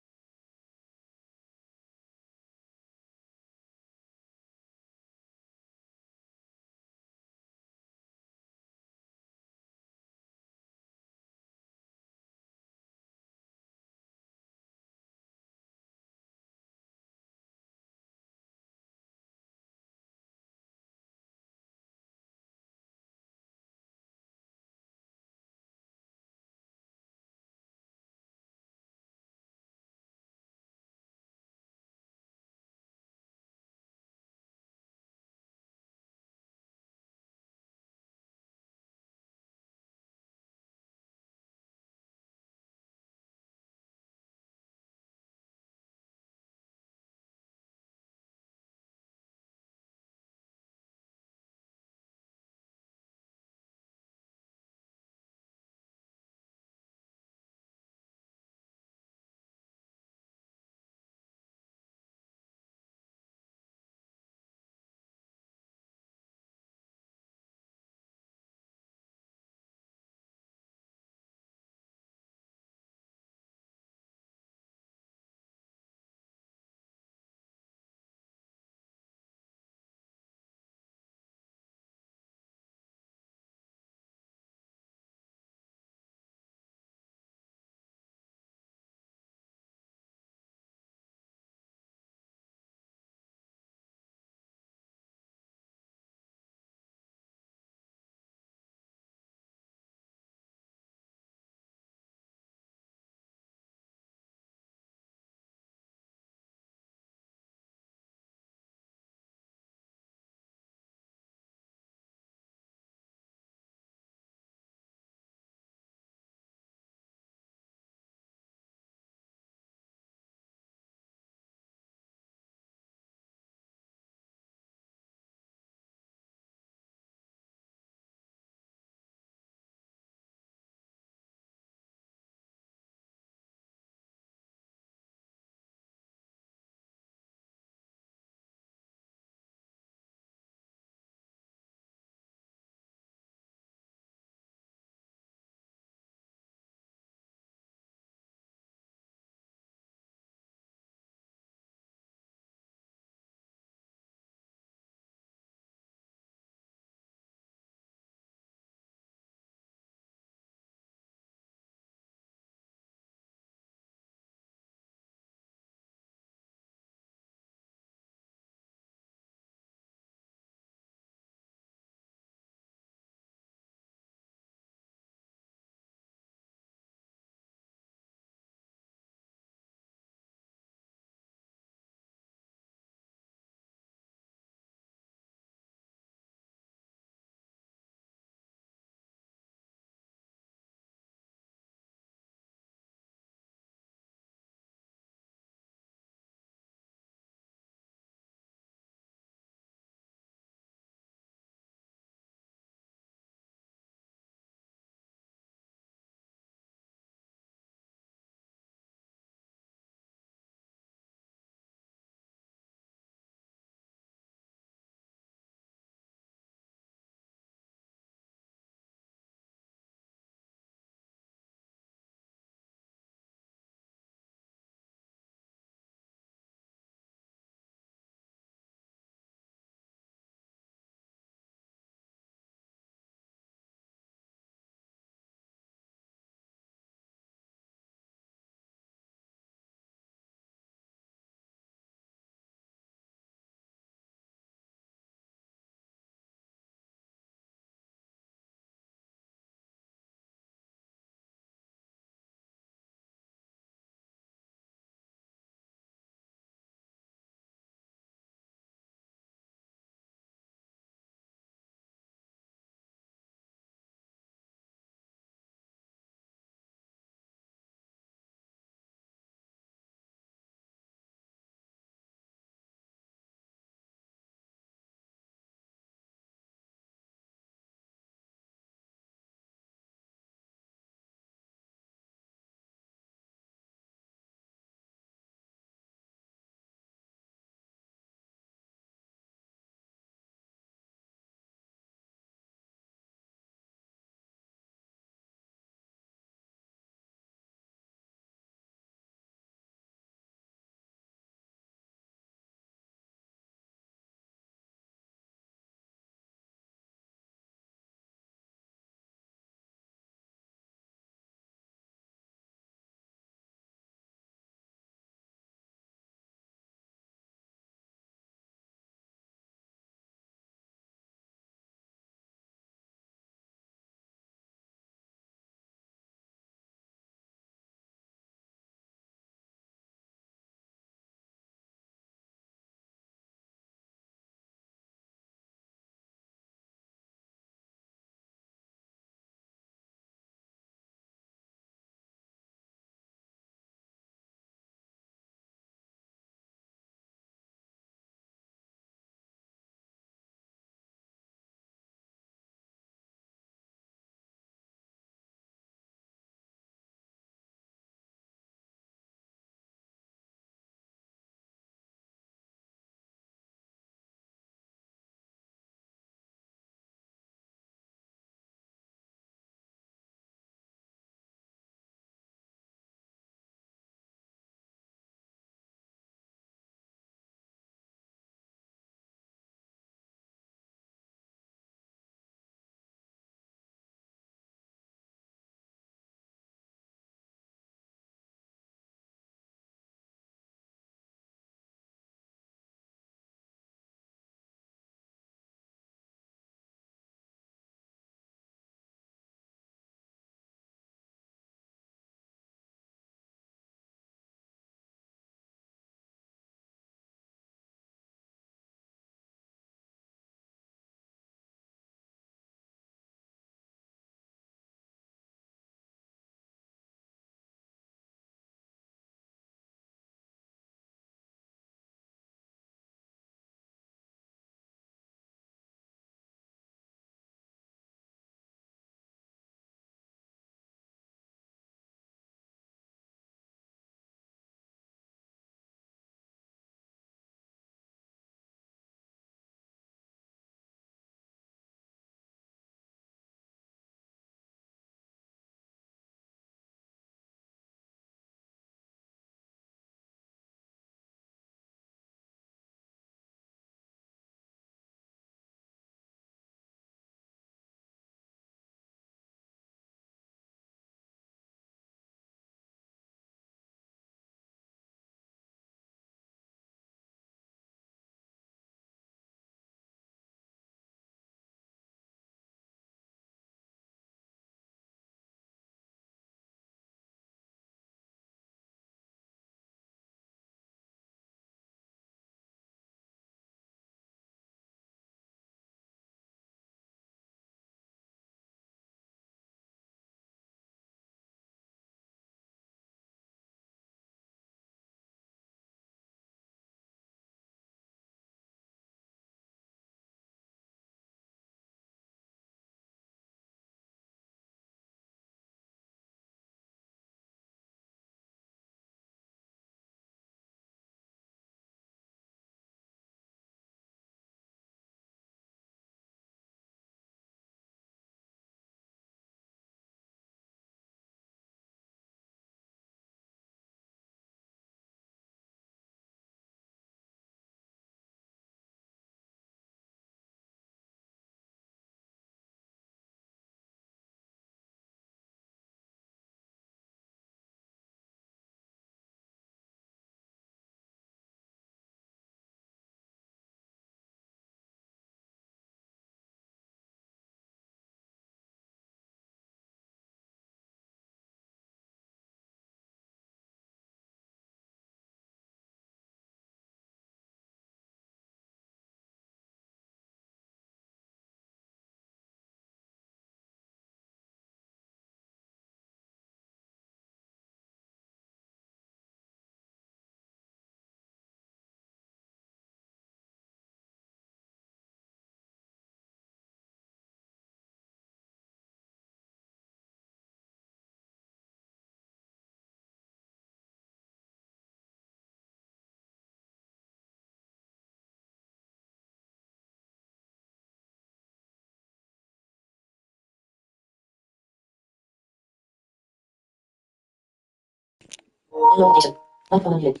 Location. Microphone unmuted.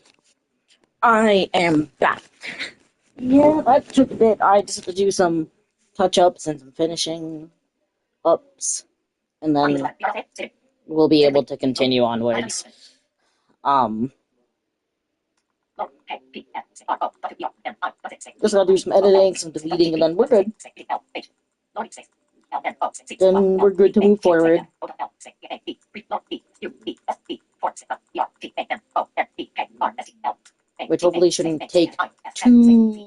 I am back. Yeah, that took a bit. I just had to do some touch-ups and some finishing ups, and then we'll be able to continue onwards. Just gotta do some editing, some deleting, and then we're good. Then we're good to move forward. Which hopefully shouldn't take too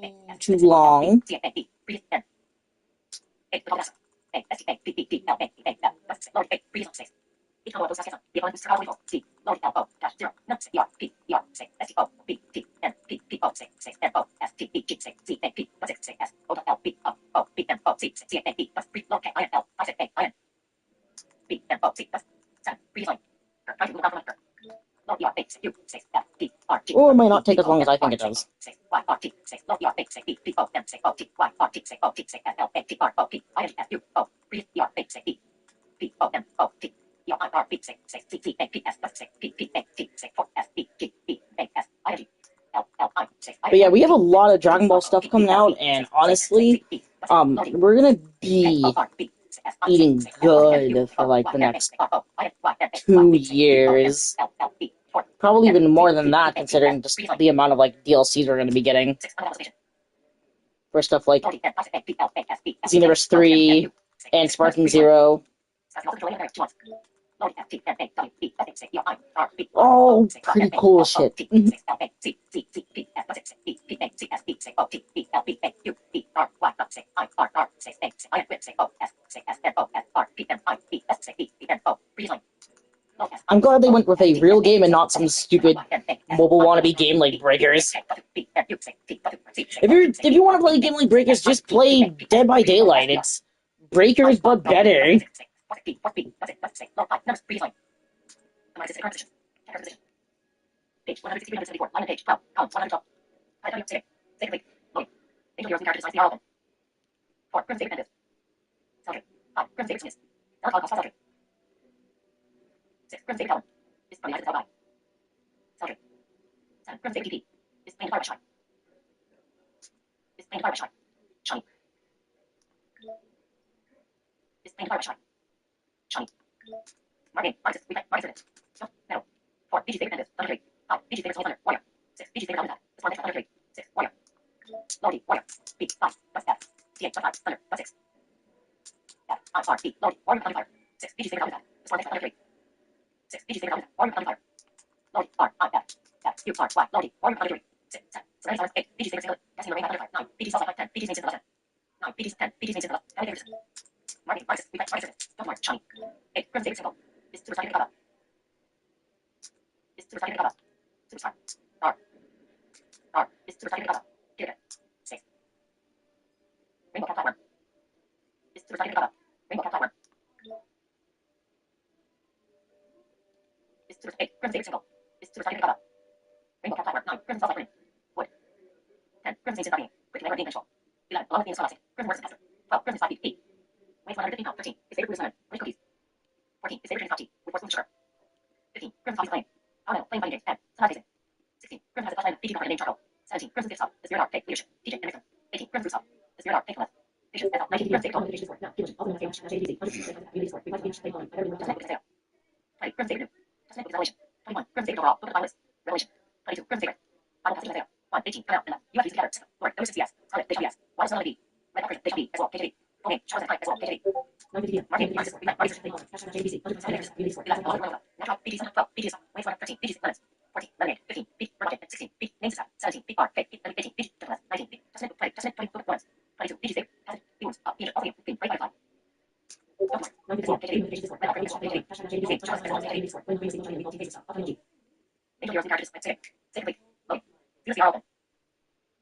long. Or it might not take as long as I think it does. But yeah, we have a lot of Dragon Ball stuff coming out, and honestly, we're gonna be eating good for like the next 2 years. Probably even more than that, considering just the amount of like DLCs we're gonna be getting for stuff like Xenoverse 3 and Sparking Zero. Oh, pretty cool shit. I'm glad they went with a real game and not some stupid mobile wannabe game like Breakers. If you want to play a game like Breakers, just play Dead by Daylight. It's Breakers but better.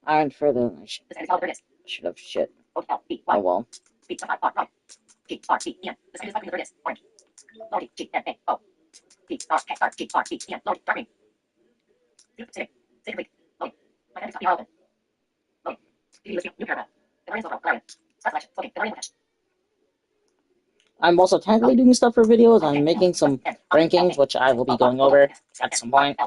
And further, I should have shit. Oh well. I'm also technically doing stuff for videos. I'm making some rankings, which I will be going over at some point.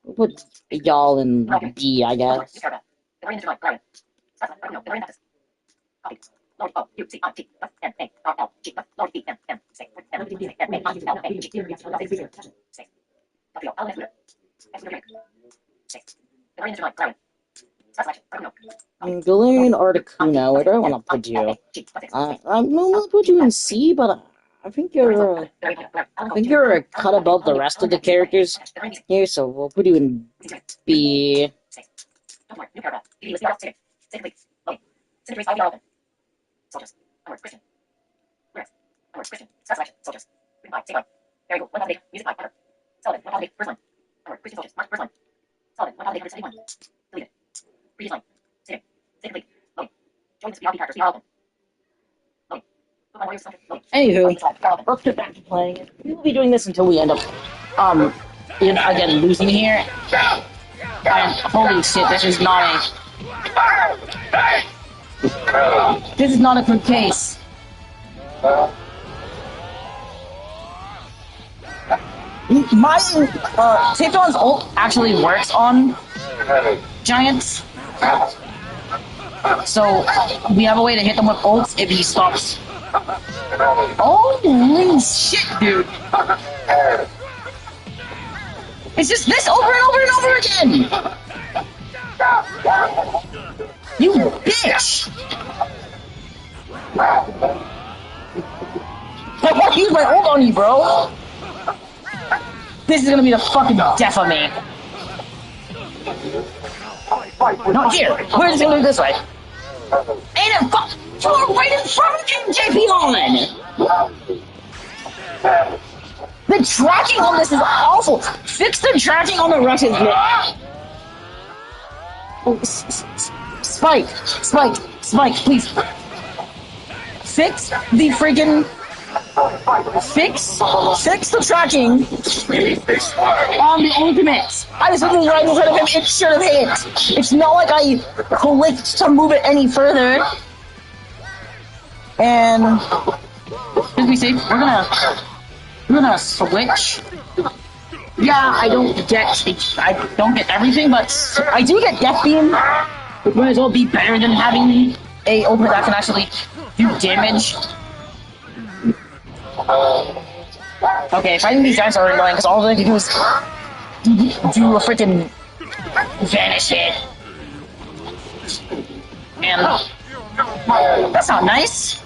We'll put y'all in D, I guess. Galarian Articuno, where do I want to put you? I'm normally put you in C, but I think you're a cut above the rest of the characters here, so we'll put you in B. Anywho, let's get back to playing it. We will be doing this until we end up, again, losing here. And holy shit, this is not a good case. My, Tipton's ult actually works on Giants. So, we have a way to hit them with ults if he stops. Holy shit, dude. It's just this over and over and over again! You bitch! I want to use my ult on you, bro! This is gonna be the fucking death of me. Not here. We're just gonna do it this way. Ain't fuck! You're right in front of him, JP Holland! The tracking on this is awful! Fix the tracking on the rushes, man! Oh, Spike, please. Fix the freaking... Fix the tracking on the ultimates. I was looking right in front of him, it should have hit. It's not like I clicked to move it any further. And as we say, we're gonna switch. Yeah, I don't get everything, but I do get Death Beam. It might as well be better than having a ultimate that can actually do damage. Okay, fighting these guys are annoying because all they can do is do a freaking vanish hit. And that's not nice.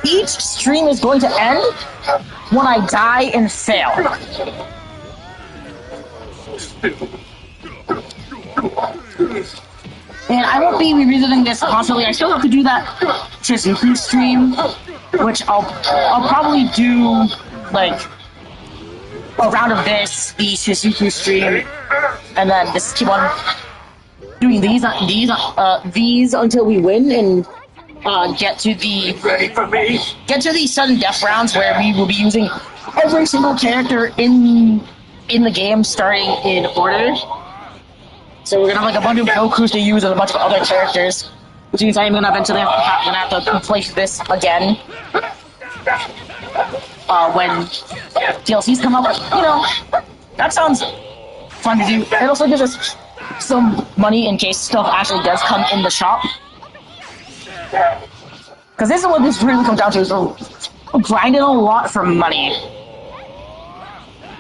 Each stream is going to end when I die and fail. And I won't be revisiting this constantly. I still have to do that Shizuku stream, which I'll probably do like a round of this, the Shizuku stream, and then just keep on doing these until we win and get to the sudden death rounds where we will be using every single character in the game starting in order. So we're gonna have like a bunch of Gokus to use and a bunch of other characters, which means I'm gonna eventually have to place this again when DLCs come up. You know, that sounds fun to do. It also gives us some money in case stuff actually does come in the shop. Because this is what this really comes down to, is grinding a lot for money.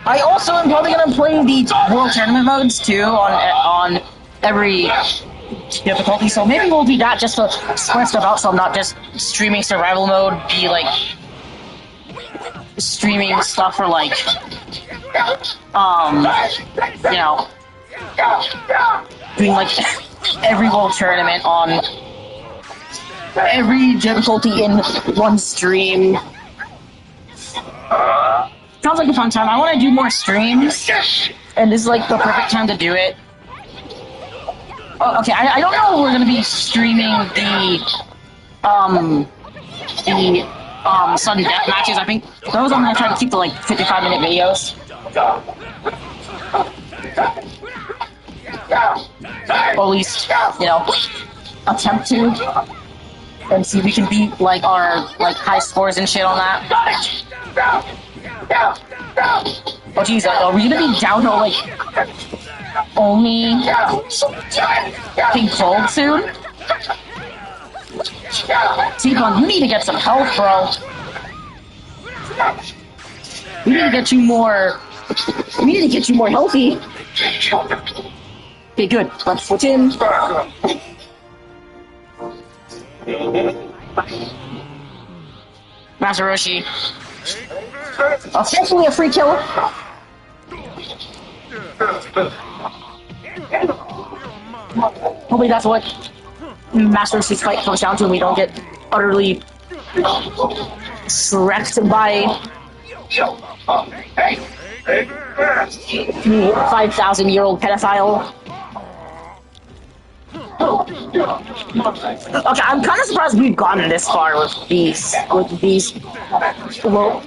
I also am probably going to play the World Tournament modes too on every difficulty, so maybe we'll do that just to spread stuff out so I'm not just streaming survival mode, be like streaming stuff for like, you know, doing like every World Tournament on every difficulty in one stream. Sounds like a fun time. I want to do more streams, and this is like the perfect time to do it. Oh, okay, I don't know if we're gonna be streaming the sudden death matches. I think those I'm gonna try to keep to like 55-minute videos. Or at least, you know, attempt to, and see if we can beat like our like high scores and shit on that. Oh jeez, are we gonna be down to like only King Cold soon? T-Bone, you need to get some health, bro. We need to get you more. We need to get you more healthy. Okay, good. Let's switch in. Master Roshi. Hopefully a free kill. Hopefully that's what Master Roshi's fight comes down to, and we don't get utterly wrecked by 5,000-year-old pedophile. Okay, I'm kind of surprised we've gotten this far with these. Well,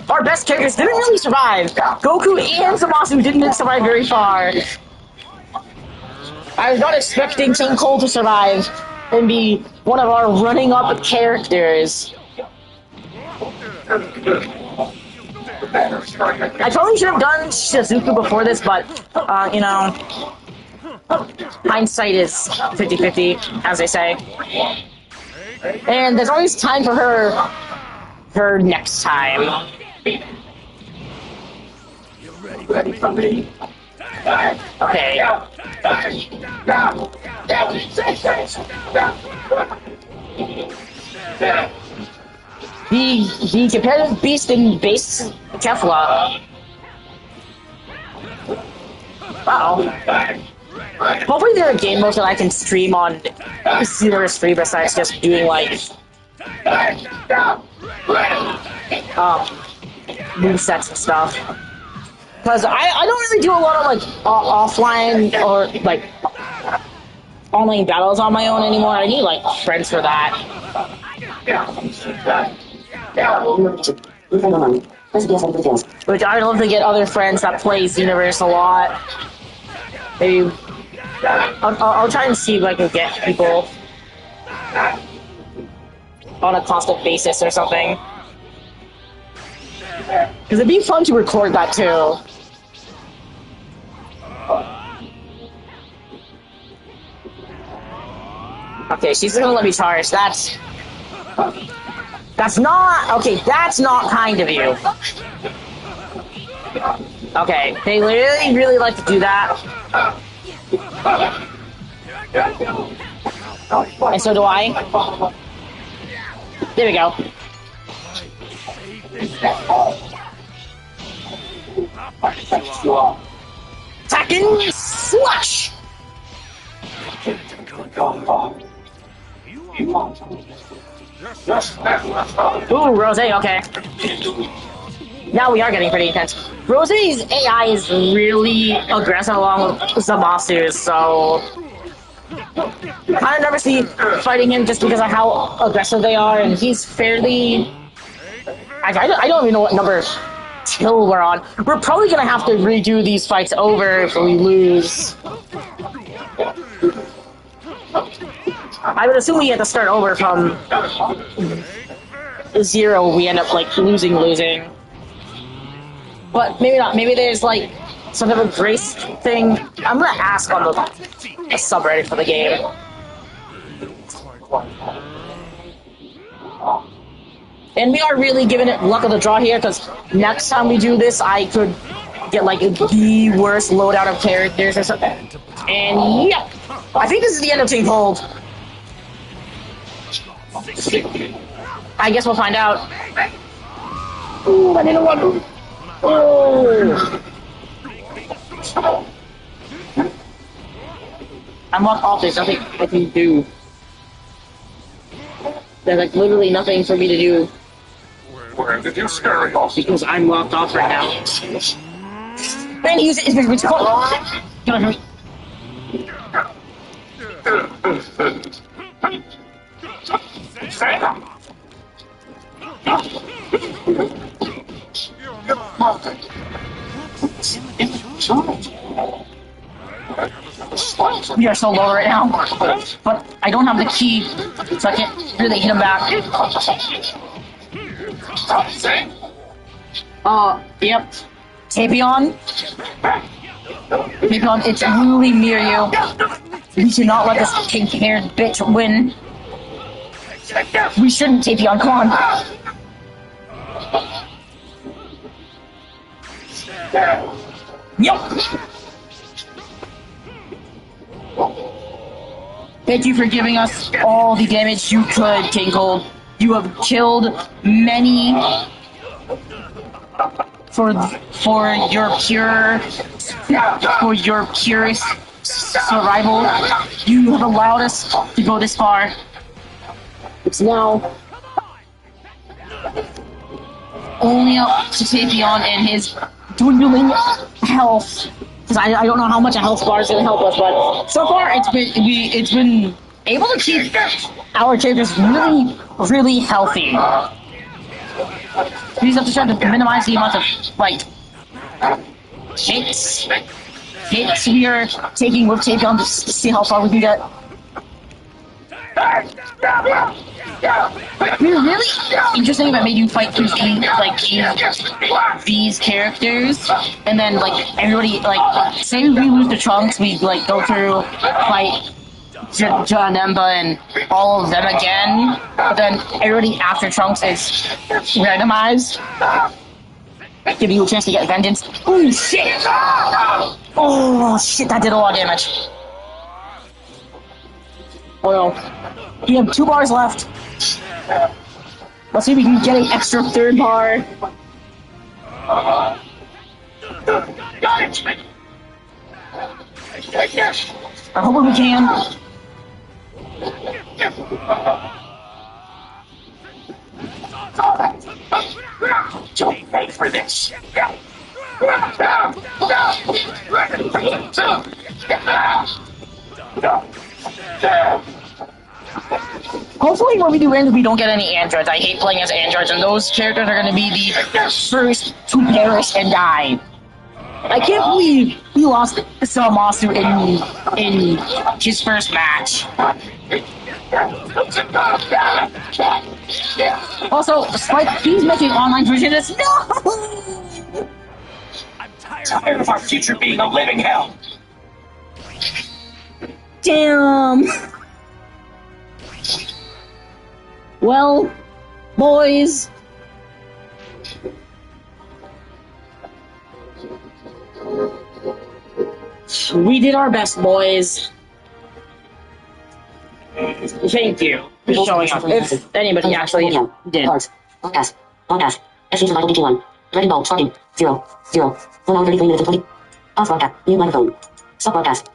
our best characters didn't really survive. Goku and Zamasu didn't survive very far. I was not expecting King Cole to survive and be one of our running up characters. I probably should have done Shizuku before this, but, you know, hindsight is 50-50, as they say. And there's always time for her next time. You ready for me? Okay. The competitive beast in base Kefla. Wow. Hopefully there are game modes that I can stream on Xenoverse 3 besides just doing like movesets and stuff. Because I don't really do a lot of like offline or like online battles on my own anymore. I need like friends for that. Which I'd love to get other friends that play Xenoverse a lot. Maybe I'll try and see if I can get people on a constant basis or something. Because it'd be fun to record that too. Okay, she's gonna let me charge. That's not okay. That's not kind of you. Okay, they really like to do that, and so do I. There we go. Attacking slash. Ooh, Rose, okay. Now we are getting pretty intense. Rose's AI is really aggressive along with Zamasu's, so kind of nervously fighting him just because of how aggressive they are, and he's fairly... I don't even know what number kill we're on. We're probably gonna have to redo these fights over if we lose. I would assume we had to start over from 0. We end up like losing. But maybe not. Maybe there's like some type of grace thing. I'm gonna ask on the subreddit for the game. And we are really giving it luck of the draw here, because next time we do this, I could get like the worst loadout of characters or something. And yeah, I think this is the end of Team Cold. I guess we'll find out. Ooh, I need a one. Oh. I'm off. There's nothing I can do. There's like literally nothing for me to do. Where did you scurry off? Because I'm locked off right now. Man, use it. It's called. Get on me. We are so low right now, but I don't have the key, so I can't really hit him back. Yep. Tapion? Tapion, it's really near you. We should not let this pink-haired bitch win. We shouldn't, Tapion, come on. Yep. Thank you for giving us all the damage you could, King Cold. You have killed many for your pure survival. You have allowed us to go this far. It's now only up to Tapion and his dwindling health. Because I don't know how much a health bar is going to help us, but so far it's been able to keep our characters really healthy. We just have to try to minimize the amount of hits we are taking with Tapion to see how far we can get. It's really interesting that made you fight through these characters, and then everybody say we lose the Trunks, we go through fight Janemba and all of them again, but then everybody after Trunks is randomized, giving you a chance to get vengeance. Oh shit! Oh shit! That did a lot of damage. Oh no. We have 2 bars left. Let's see if we can get an extra 3rd bar. I hope we can. Don't pay for this. Hopefully when we do random we don't get any androids. I hate playing as androids, and those characters are going to be the first to perish and die. I can't believe we lost Salamasu in his first match. Also, despite he's making online version of this, no! I'm tired of our future being a living hell. Damn. Well, boys. We did our best, boys. Thank you for showing up. If anybody actually did. Cards. Podcast. Podcast. SC Survival DT1. Dragon Ball starting. 0. 0. 1 hour 33 minutes and 20. Off broadcast. New microphone. Stop broadcast.